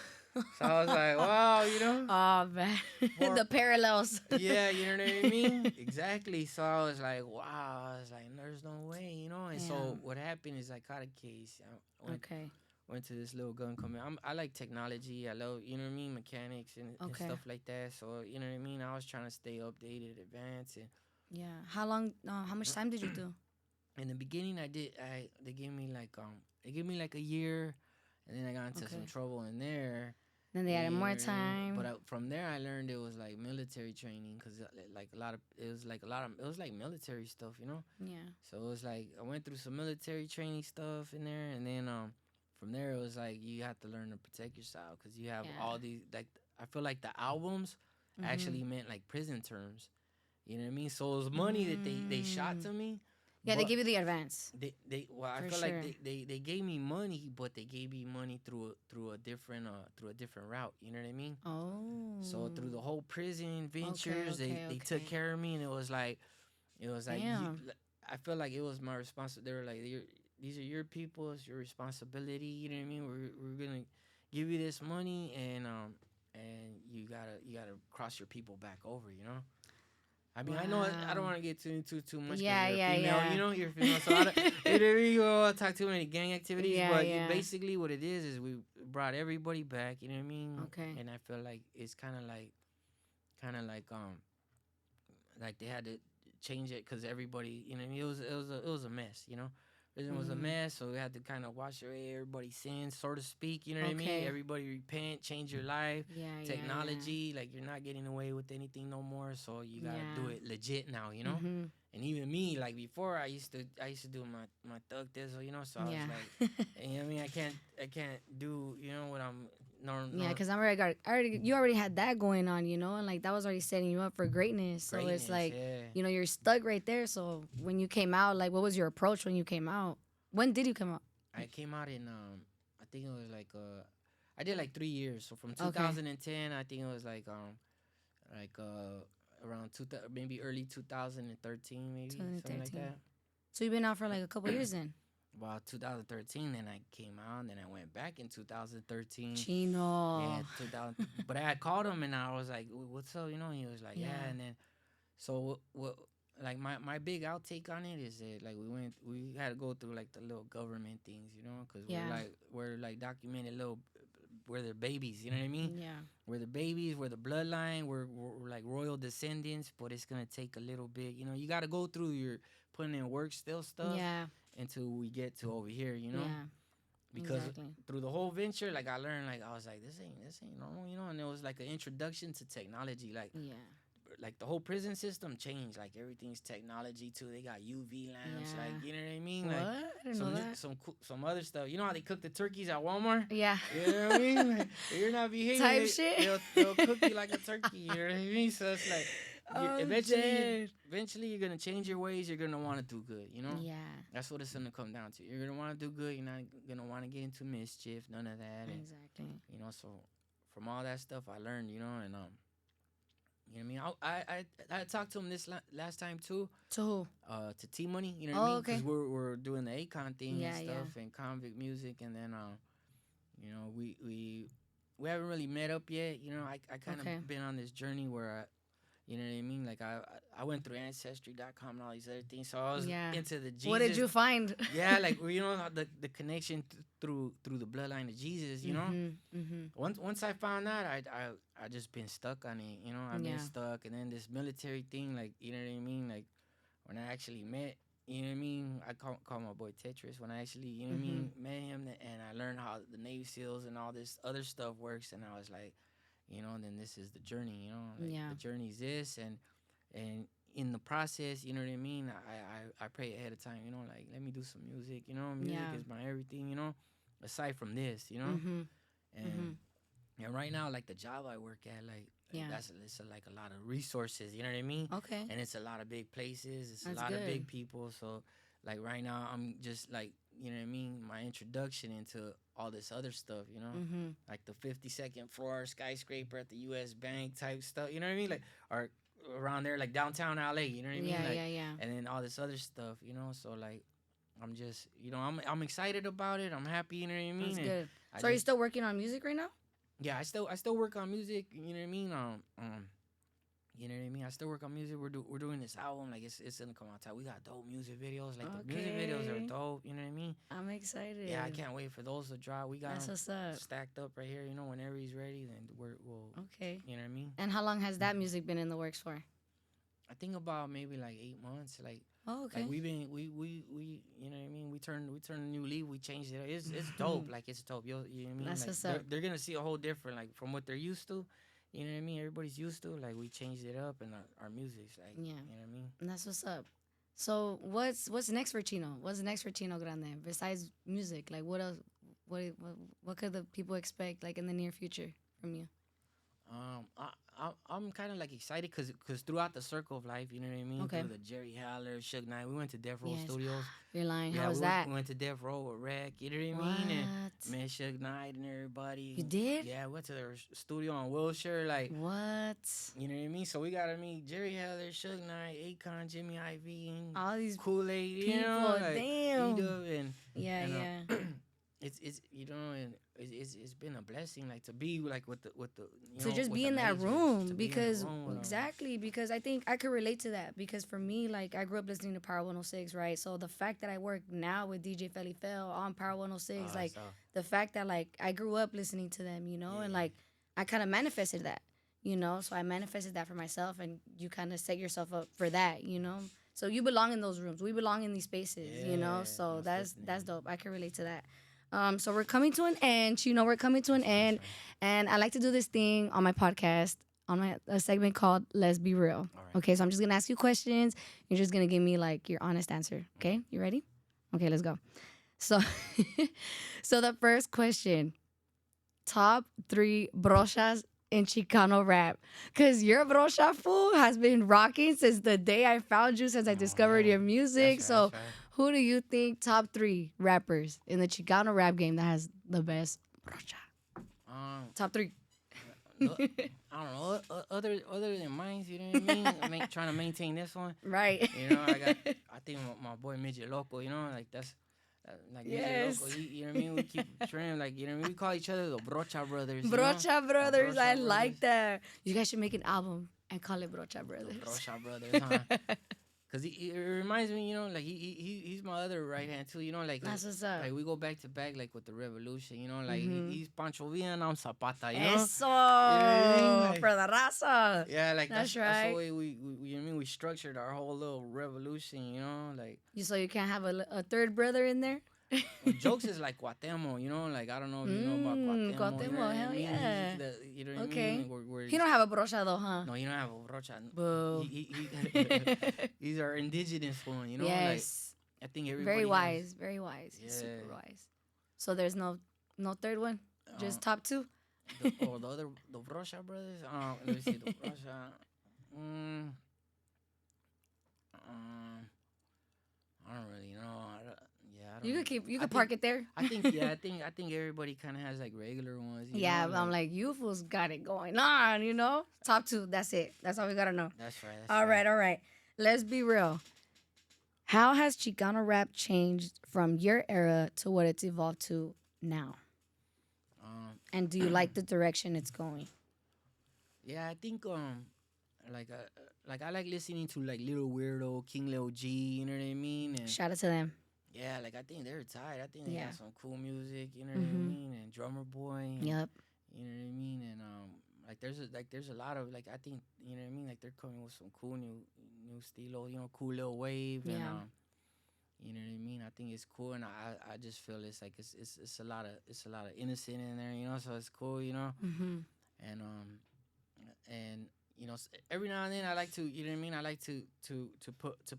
Speaker 2: So I was like, wow, you know.
Speaker 1: Oh man,
Speaker 2: For-
Speaker 1: the parallels.
Speaker 2: Yeah, you know what I mean? Exactly. So I was like, wow. I was like, there's no way, you know? And so
Speaker 1: Yeah.
Speaker 2: what happened is I caught a case. I
Speaker 1: Okay.
Speaker 2: went to this little gun company. I like technology. I love, you know what I mean, mechanics and
Speaker 1: Okay.
Speaker 2: stuff like that. So, you know what I mean? I was trying to stay updated, advance. And
Speaker 1: Yeah. How long? How much time did you do?
Speaker 2: in the beginning, they gave me like a year. And then I got into some
Speaker 1: Okay.
Speaker 2: trouble in there.
Speaker 1: Then they added
Speaker 2: You know
Speaker 1: more
Speaker 2: what I mean?
Speaker 1: time.
Speaker 2: But from there, I learned it was like military training because like it was like military stuff, you know.
Speaker 1: Yeah.
Speaker 2: So it was like I went through some military training stuff in there, and then from there it was like you have to learn to protect yourself because you have
Speaker 1: Yeah.
Speaker 2: all these like I feel like the albums
Speaker 1: Mhm.
Speaker 2: actually meant like prison terms, you know what I mean? So it was money that they shot to me.
Speaker 1: Yeah, they
Speaker 2: but
Speaker 1: give you the advance.
Speaker 2: I
Speaker 1: For
Speaker 2: feel
Speaker 1: sure.
Speaker 2: like they gave me money, but they gave me money through a different route. You know what I mean?
Speaker 1: Oh.
Speaker 2: So through the whole prison ventures, they took
Speaker 1: okay.
Speaker 2: care of me, and it was like
Speaker 1: Damn.
Speaker 2: I feel like it was my responsibility. They were like, these are your people, it's your responsibility. You know what I mean? We're gonna give you this money, and you gotta cross your people back over. You know. I mean, I know I don't
Speaker 1: Wow.
Speaker 2: want to get into too much. 'Cause
Speaker 1: Yeah,
Speaker 2: you're
Speaker 1: yeah,
Speaker 2: a female,
Speaker 1: yeah.
Speaker 2: you know, you're a female, so I don't, you know, you go talk too many gang activities.
Speaker 1: Yeah,
Speaker 2: but
Speaker 1: yeah.
Speaker 2: basically, what it is we brought everybody back. You know what I mean?
Speaker 1: Okay.
Speaker 2: And I feel like it's kind of like they had to change it because everybody, you know, what I mean? It was a mess. You know, prison was a
Speaker 1: Mhm.
Speaker 2: mess, so we had to kind of wash away everybody's sins, so to speak. You know what I mean?
Speaker 1: Okay.
Speaker 2: Everybody repent, change your life.
Speaker 1: Yeah,
Speaker 2: Technology, like you're not getting away with anything no more, so you gotta do
Speaker 1: Yeah.
Speaker 2: it legit now, you know.
Speaker 1: Mhm.
Speaker 2: And even me, like before, I used to do my thug dizzle, you know. So I was
Speaker 1: Yeah.
Speaker 2: like, you know what I mean, I can't do, you know, what I'm
Speaker 1: Yeah, because you already had that going on, you know, and like that was already setting you up for greatness. So it's
Speaker 2: greatness,
Speaker 1: like,
Speaker 2: yeah.
Speaker 1: you know, you're stuck right there. So when you came out, like, what was your approach when you came out? When did you come out?
Speaker 2: I came out in I think it was like I did like 3 years. So from
Speaker 1: Okay.
Speaker 2: 2010, I think it was like around maybe early 2013, maybe something like
Speaker 1: 2013.
Speaker 2: that.
Speaker 1: So you've been out for like a couple years then.
Speaker 2: About 2013, then I came out, then I went back in 2013. Yeah,
Speaker 1: Chino.
Speaker 2: 2000. But I had called him and I was like, "What's up?" He was like, "Yeah."
Speaker 1: Yeah.
Speaker 2: And then so what? Like my big outtake on it is that like we had to go through like the little government things, because
Speaker 1: Yeah.
Speaker 2: we're like documented little we're their babies, you know what I mean?
Speaker 1: Yeah.
Speaker 2: We're the babies, we're the bloodline, we're like royal descendants, but it's gonna take a little bit. You got to go through your putting in work still stuff
Speaker 1: Yeah.
Speaker 2: until we get to over here,
Speaker 1: Yeah.
Speaker 2: because
Speaker 1: Exactly.
Speaker 2: through the whole venture, like I learned, like I was like, this ain't normal, and it was like an introduction to technology,
Speaker 1: Yeah.
Speaker 2: like the whole prison system changed, like everything's technology too. They got UV lamps, like
Speaker 1: Yeah.
Speaker 2: you know what I mean,
Speaker 1: What?
Speaker 2: like
Speaker 1: I didn't know that.
Speaker 2: some other stuff. You know how they cook the turkeys at Walmart?
Speaker 1: Yeah.
Speaker 2: You know what I mean? Like, if you're not behaving,
Speaker 1: Type shit.
Speaker 2: they'll cook you like a turkey. You know what I mean? So it's like eventually you're gonna change your ways. You're gonna want to do good.
Speaker 1: Yeah.
Speaker 2: That's what it's gonna come down to. You're gonna want to do good. You're not gonna want to get into mischief. None of that. And,
Speaker 1: Exactly.
Speaker 2: so from all that stuff I learned, and you know what I mean? I talked to him this last time too.
Speaker 1: To who?
Speaker 2: To T Money. You know what I
Speaker 1: Oh,
Speaker 2: mean? Because
Speaker 1: okay.
Speaker 2: we're doing the Akon thing
Speaker 1: Yeah,
Speaker 2: and stuff and Convict music, and then we haven't really met up yet. I kind of
Speaker 1: Okay.
Speaker 2: been on this journey where you know what I mean? Like I went through ancestry.com and all these other things, so I was
Speaker 1: Yeah.
Speaker 2: into the Jesus.
Speaker 1: What did you find?
Speaker 2: Yeah, like the connection through the bloodline of Jesus. Once I found that, I just been stuck on it. I've
Speaker 1: Yeah.
Speaker 2: been stuck, and then this military thing, like you know what I mean? Like when I actually met, you know what I mean? I call my boy Tetris. When I actually, you know what I mean, met him, and I learned how the Navy SEALs and all this other stuff works, and I was like, then this is the journey. Like
Speaker 1: Yeah.
Speaker 2: the journey's this, and in the process, you know what I mean. I pray ahead of time. Like let me do some music. Music
Speaker 1: Yeah.
Speaker 2: is my everything. Aside from this,
Speaker 1: Mhm.
Speaker 2: and and right now, like the job I work at, like
Speaker 1: Yeah.
Speaker 2: it's like a lot of resources. You know what I mean?
Speaker 1: Okay.
Speaker 2: And it's a lot of big places. It's
Speaker 1: That's
Speaker 2: a lot of
Speaker 1: good.
Speaker 2: big people. So like right now, I'm just like you know what I mean. My introduction into all this other stuff.
Speaker 1: Mhm.
Speaker 2: Like the 52nd floor skyscraper at the U.S. Bank type stuff. You know what I mean? Like or around there, like downtown LA. You know what I mean?
Speaker 1: Yeah.
Speaker 2: Like,
Speaker 1: Yeah. Yeah.
Speaker 2: and then all this other stuff. So like. I'm just, I'm excited about it. I'm happy, you know what I mean?
Speaker 1: That's
Speaker 2: And
Speaker 1: good.
Speaker 2: I
Speaker 1: So are you
Speaker 2: just,
Speaker 1: still working on music right now?
Speaker 2: yeah, I still work on music. You know what I mean? You know what I mean? I still work on music. We're doing this album. Like it's gonna come out tight. We got dope music videos. Like the music videos are
Speaker 1: Okay.
Speaker 2: dope. You know what I mean?
Speaker 1: I'm excited.
Speaker 2: Yeah, I can't wait for those to drop. We got
Speaker 1: That's
Speaker 2: 'em
Speaker 1: what's up.
Speaker 2: stacked up right here. Whenever he's ready, then we'll.
Speaker 1: Okay.
Speaker 2: You know what I mean?
Speaker 1: And how long has that music been in the works for?
Speaker 2: I think about maybe like 8 months. Like.
Speaker 1: Oh, okay.
Speaker 2: Like we've been we you know what I mean, we turned a new leaf, we changed it. It's dope. Like it's dope. You know what I mean?
Speaker 1: That's
Speaker 2: Like
Speaker 1: what's up.
Speaker 2: they're gonna see a whole different, like from what they're used to. You know what I mean? Everybody's used to. Like we changed it up, and our music's like
Speaker 1: Yeah.
Speaker 2: you know what I mean?
Speaker 1: That's what's up. So what's next for Chino? What's next for Chino Grande besides music? Like what else? What could the people expect like in the near future from you?
Speaker 2: I'm kind of like excited because throughout the circle of life, you know what I mean?
Speaker 1: Okay.
Speaker 2: Through the Jerry Haller, Suge Knight, we went to Death Row
Speaker 1: Yes.
Speaker 2: Studios.
Speaker 1: You're lying.
Speaker 2: Yeah,
Speaker 1: How was
Speaker 2: we
Speaker 1: that?
Speaker 2: went to Death Row with Rec, you know what I
Speaker 1: What?
Speaker 2: mean? And met Suge Knight and everybody.
Speaker 1: You did?
Speaker 2: Yeah, we went to their studio on Wilshire, like.
Speaker 1: What?
Speaker 2: You know what I mean? So we gotta meet Jerry Heller, Suge Knight, Akon, Jimmy Iovine,
Speaker 1: All these
Speaker 2: Kool-Aid,
Speaker 1: people.
Speaker 2: like,
Speaker 1: Damn.
Speaker 2: E-Dub, and
Speaker 1: Yeah, yeah.
Speaker 2: it's and it's been a blessing, like to be like with the
Speaker 1: To just
Speaker 2: with
Speaker 1: be
Speaker 2: the
Speaker 1: in that
Speaker 2: majors,
Speaker 1: room
Speaker 2: to be in the
Speaker 1: because
Speaker 2: room with 'em.
Speaker 1: exactly because I think I could relate to that because for me like I grew up listening to Power 106, right? So the fact that I work now with DJ Felly Fel on Power 106, like
Speaker 2: So,
Speaker 1: the fact that like I grew up listening to them, and
Speaker 2: Yeah.
Speaker 1: like I kind of manifested that, so I manifested that for myself, and you kind of set yourself up for that, So you belong in those rooms. We belong in these spaces,
Speaker 2: Yeah,
Speaker 1: So
Speaker 2: most
Speaker 1: that's
Speaker 2: definitely.
Speaker 1: dope. I can relate to that. So we're coming to an end. We're coming to an end, and I like to do this thing on my podcast on a segment called "Let's Be Real."
Speaker 2: All right.
Speaker 1: Okay, so I'm just gonna ask you questions. You're just gonna give me like your honest answer. Okay, you ready? Okay, let's go. So, so the first question: top 3 brochas in Chicano rap, because your brocha fool has been rocking since the day I found you, since I discovered
Speaker 2: yeah.
Speaker 1: your music.
Speaker 2: That's
Speaker 1: So,
Speaker 2: right.
Speaker 1: who do you think top 3 rappers in the Chicano rap game that has the best brocha?
Speaker 2: Um,
Speaker 1: Top 3.
Speaker 2: I don't know, other than mine, you know what I mean? Trying to maintain this one.
Speaker 1: Right.
Speaker 2: You know, I think my boy Midget Loco, you know, like that's like Midget
Speaker 1: Yes.
Speaker 2: Loco. You know what I mean? We keep trying, like, you know what I mean? We call each other the Brocha Brothers. You know?
Speaker 1: Brocha Brothers.
Speaker 2: Brocha
Speaker 1: I
Speaker 2: Brothers.
Speaker 1: like that. You guys should make an album and call it Brocha
Speaker 2: The
Speaker 1: Brothers.
Speaker 2: Brocha Brothers, huh? Cause it reminds me, you know, like he's my other right hand too, you know, like
Speaker 1: That's what's up.
Speaker 2: like we go back to back, like with the revolution, you know, like
Speaker 1: Mhm.
Speaker 2: he's Pancho Villa and I'm Zapata, you know.
Speaker 1: Eso
Speaker 2: Like,
Speaker 1: for the raza.
Speaker 2: yeah, like
Speaker 1: That's
Speaker 2: that's
Speaker 1: right.
Speaker 2: the way we you know what I mean, we structured our whole little revolution, you know, like
Speaker 1: So you can't have a third brother in there?
Speaker 2: jokes is like Guatemo, you know, like I don't know if you know about Guatemo.
Speaker 1: Guatemo,
Speaker 2: You know what I
Speaker 1: hell
Speaker 2: mean?
Speaker 1: yeah.
Speaker 2: You know what I
Speaker 1: Okay.
Speaker 2: mean? Where
Speaker 1: He don't have a brocha though, huh?
Speaker 2: no, he don't have a brocha.
Speaker 1: Boo.
Speaker 2: He's our indigenous one, you know.
Speaker 1: Yes.
Speaker 2: Like I think everybody
Speaker 1: Very
Speaker 2: has-
Speaker 1: wise. Very wise. He's
Speaker 2: Yeah.
Speaker 1: super wise. So there's no third one? Just top two?
Speaker 2: the other the Brocha brothers. Let me see the Brocha. I don't really know. I don't
Speaker 1: You
Speaker 2: know.
Speaker 1: could keep. You
Speaker 2: I
Speaker 1: could
Speaker 2: think-
Speaker 1: park it there.
Speaker 2: I think yeah. I think everybody kind of has like regular ones. You
Speaker 1: Yeah,
Speaker 2: know,
Speaker 1: but I'm like, you fools got it going on. You know, top two. That's it. That's all we gotta know.
Speaker 2: That's right.
Speaker 1: All right. Let's be real. How has Chicano rap changed from your era to what it's evolved to now? And do you like the direction it's going?
Speaker 2: Yeah, I think like I like listening to like Little Weirdo, King Lil G. You know what I mean? And
Speaker 1: Shout out to them.
Speaker 2: yeah, like I think they're tight. I think they
Speaker 1: Yeah.
Speaker 2: got some cool music. You know what I
Speaker 1: Mhm.
Speaker 2: mean? And Drummer Boy. And,
Speaker 1: Yep.
Speaker 2: You know what I mean? And like there's a lot of like I think you know what I mean. Like they're coming with some cool new stilo. You know, cool little wave. And
Speaker 1: Yeah.
Speaker 2: you know what I mean? I think it's cool, and I just feel it's like it's a lot of innocent in there. You know, so it's cool. You know,
Speaker 1: Mm-hmm.
Speaker 2: and you know every now and then I like to you know what I mean. I like to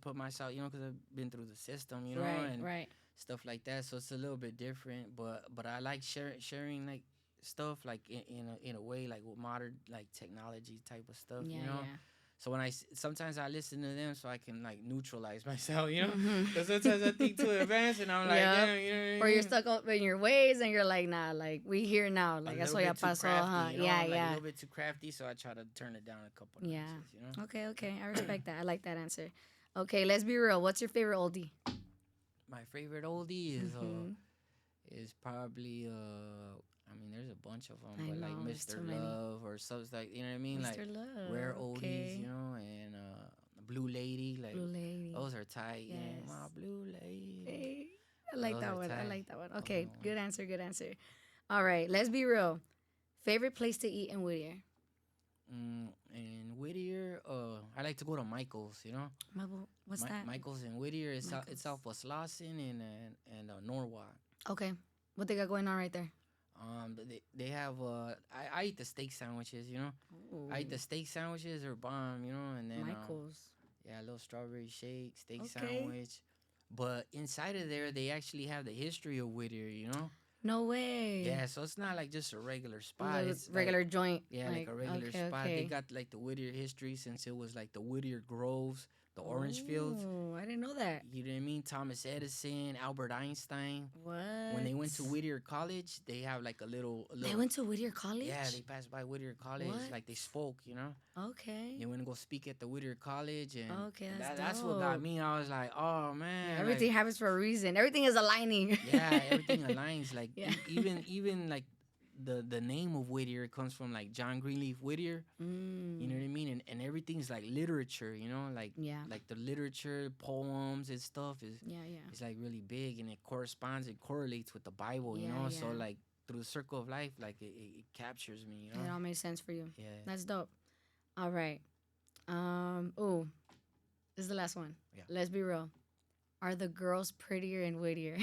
Speaker 2: put myself you know because I've been through the system. You know, and
Speaker 1: Right.
Speaker 2: stuff like that. So it's a little bit different, but I like sharing like stuff like in a way like with modern like technology type of stuff.
Speaker 1: Yeah.
Speaker 2: You know.
Speaker 1: Yeah.
Speaker 2: So when sometimes I listen to them so I can like neutralize myself, you know.
Speaker 1: Mhm.
Speaker 2: Because sometimes I think too advanced and I'm like,
Speaker 1: Yep.
Speaker 2: damn, you know what I mean?
Speaker 1: Or you're stuck up in your ways and you're like, nah, like we here now.
Speaker 2: A
Speaker 1: Like that's
Speaker 2: little
Speaker 1: why ya
Speaker 2: bit too
Speaker 1: pasó,
Speaker 2: crafty,
Speaker 1: huh?
Speaker 2: you know?
Speaker 1: Yeah,
Speaker 2: Like a
Speaker 1: yeah.
Speaker 2: little bit too crafty, so I try to turn it down a couple
Speaker 1: Yeah.
Speaker 2: notches, you know.
Speaker 1: Okay. I respect that. I like that answer. Okay, let's be real. What's your favorite oldie?
Speaker 2: My favorite oldie
Speaker 1: Mhm.
Speaker 2: is probably I mean there's a bunch of them,
Speaker 1: I
Speaker 2: but like
Speaker 1: know, there's
Speaker 2: Mr.
Speaker 1: too many.
Speaker 2: Love or something like you know what I mean,
Speaker 1: Mr.
Speaker 2: like
Speaker 1: Love.
Speaker 2: rare oldies,
Speaker 1: okay.
Speaker 2: you know, and Blue Lady, like
Speaker 1: Blue Lady.
Speaker 2: those are tight, you know,
Speaker 1: Yes.
Speaker 2: my blue lady.
Speaker 1: Hey, I like
Speaker 2: Those
Speaker 1: that
Speaker 2: are
Speaker 1: one. I
Speaker 2: tight.
Speaker 1: like that one. Okay,
Speaker 2: Oh.
Speaker 1: good answer. All right, let's be real. Favorite place to eat in Whittier?
Speaker 2: In Whittier, I like to go to Michael's. You know,
Speaker 1: What's that?
Speaker 2: Michael's in Whittier. It's
Speaker 1: Michael's.
Speaker 2: Southwest Lawson and Norwalk.
Speaker 1: Okay, what they got going on right there?
Speaker 2: They have I eat the steak sandwiches. You know, I eat the steak sandwiches are bomb. You know, and then
Speaker 1: Michael's.
Speaker 2: yeah, a little strawberry shake, steak
Speaker 1: Okay.
Speaker 2: sandwich. But inside of there, they actually have the history of Whittier. You know.
Speaker 1: No way.
Speaker 2: Yeah, so it's not like just a regular spot.
Speaker 1: Little
Speaker 2: It's
Speaker 1: regular
Speaker 2: like,
Speaker 1: joint.
Speaker 2: yeah, like a regular spot.
Speaker 1: Okay.
Speaker 2: They got like the Whittier history since it was like the Whittier Groves, the orange fields.
Speaker 1: Oh, I didn't know that.
Speaker 2: You know what I mean? Thomas Edison, Albert Einstein.
Speaker 1: What?
Speaker 2: When they went to Whittier College, they have like a little.
Speaker 1: They went to Whittier College?
Speaker 2: Yeah, they passed by Whittier College.
Speaker 1: What?
Speaker 2: Like they spoke, you know.
Speaker 1: Okay.
Speaker 2: They went to go speak at the Whittier College, and
Speaker 1: Okay,
Speaker 2: that's what got
Speaker 1: dope.
Speaker 2: me. I was like, oh man,
Speaker 1: Yeah, everything happens for a reason. Everything is aligning.
Speaker 2: yeah, everything aligns. Like
Speaker 1: Yeah.
Speaker 2: even like the name of Whittier comes from like John Greenleaf Whittier. You know what I mean? And everything's like literature, you know, like
Speaker 1: Yeah.
Speaker 2: like the literature, poems and stuff is
Speaker 1: Yeah.
Speaker 2: it's like really big and it correlates with the Bible, you
Speaker 1: Yeah,
Speaker 2: know. So
Speaker 1: yeah.
Speaker 2: like through the circle of life, like it captures me, you know.
Speaker 1: It all makes sense for you.
Speaker 2: Yeah.
Speaker 1: That's dope. All right. Oh, this is the last one.
Speaker 2: Yeah.
Speaker 1: Let's be real. Are the girls prettier in Whittier?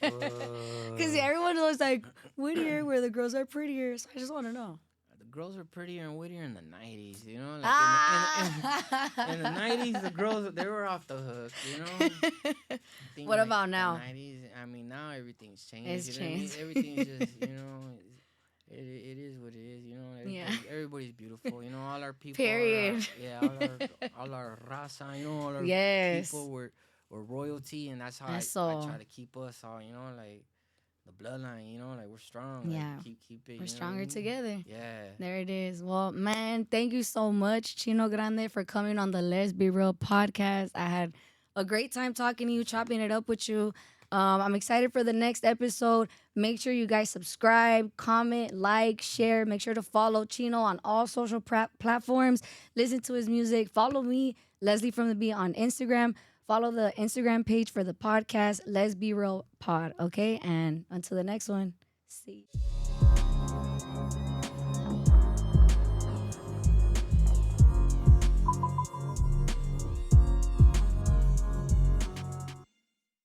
Speaker 1: Because everyone knows like Whittier, where the girls are prettier. So I just want to know.
Speaker 2: The girls were prettier and Whittier in the 90s, you know. Like in the
Speaker 1: Ah.
Speaker 2: 90s, the girls they were off the hook, you know. I think,
Speaker 1: What
Speaker 2: like,
Speaker 1: about
Speaker 2: the
Speaker 1: now?
Speaker 2: 90s, I mean, now everything's changed.
Speaker 1: It's
Speaker 2: you know what I mean?
Speaker 1: changed.
Speaker 2: Everything's just, you know, it is what it is. You know,
Speaker 1: Yeah.
Speaker 2: everybody's beautiful. You know, all our people.
Speaker 1: Period.
Speaker 2: All our raza. You know, all our
Speaker 1: Yes.
Speaker 2: people were royalty, and that's how
Speaker 1: That's
Speaker 2: I
Speaker 1: all.
Speaker 2: try to keep us all. You know, like the bloodline. You know, like we're strong. Like
Speaker 1: Yeah,
Speaker 2: keep it.
Speaker 1: we're
Speaker 2: You know what I
Speaker 1: stronger
Speaker 2: mean?
Speaker 1: together.
Speaker 2: Yeah.
Speaker 1: There it is. Well, man, thank you so much, Chino Grande, for coming on the Let's Be Real podcast. I had a great time talking to you, chopping it up with you. I'm excited for the next episode. Make sure you guys subscribe, comment, like, share. Make sure to follow Chino on all social platforms. Listen to his music. Follow me, Leslie from the B, on Instagram. Follow the Instagram page for the podcast, Let's Be Real Pod. Okay, and until the next one, see.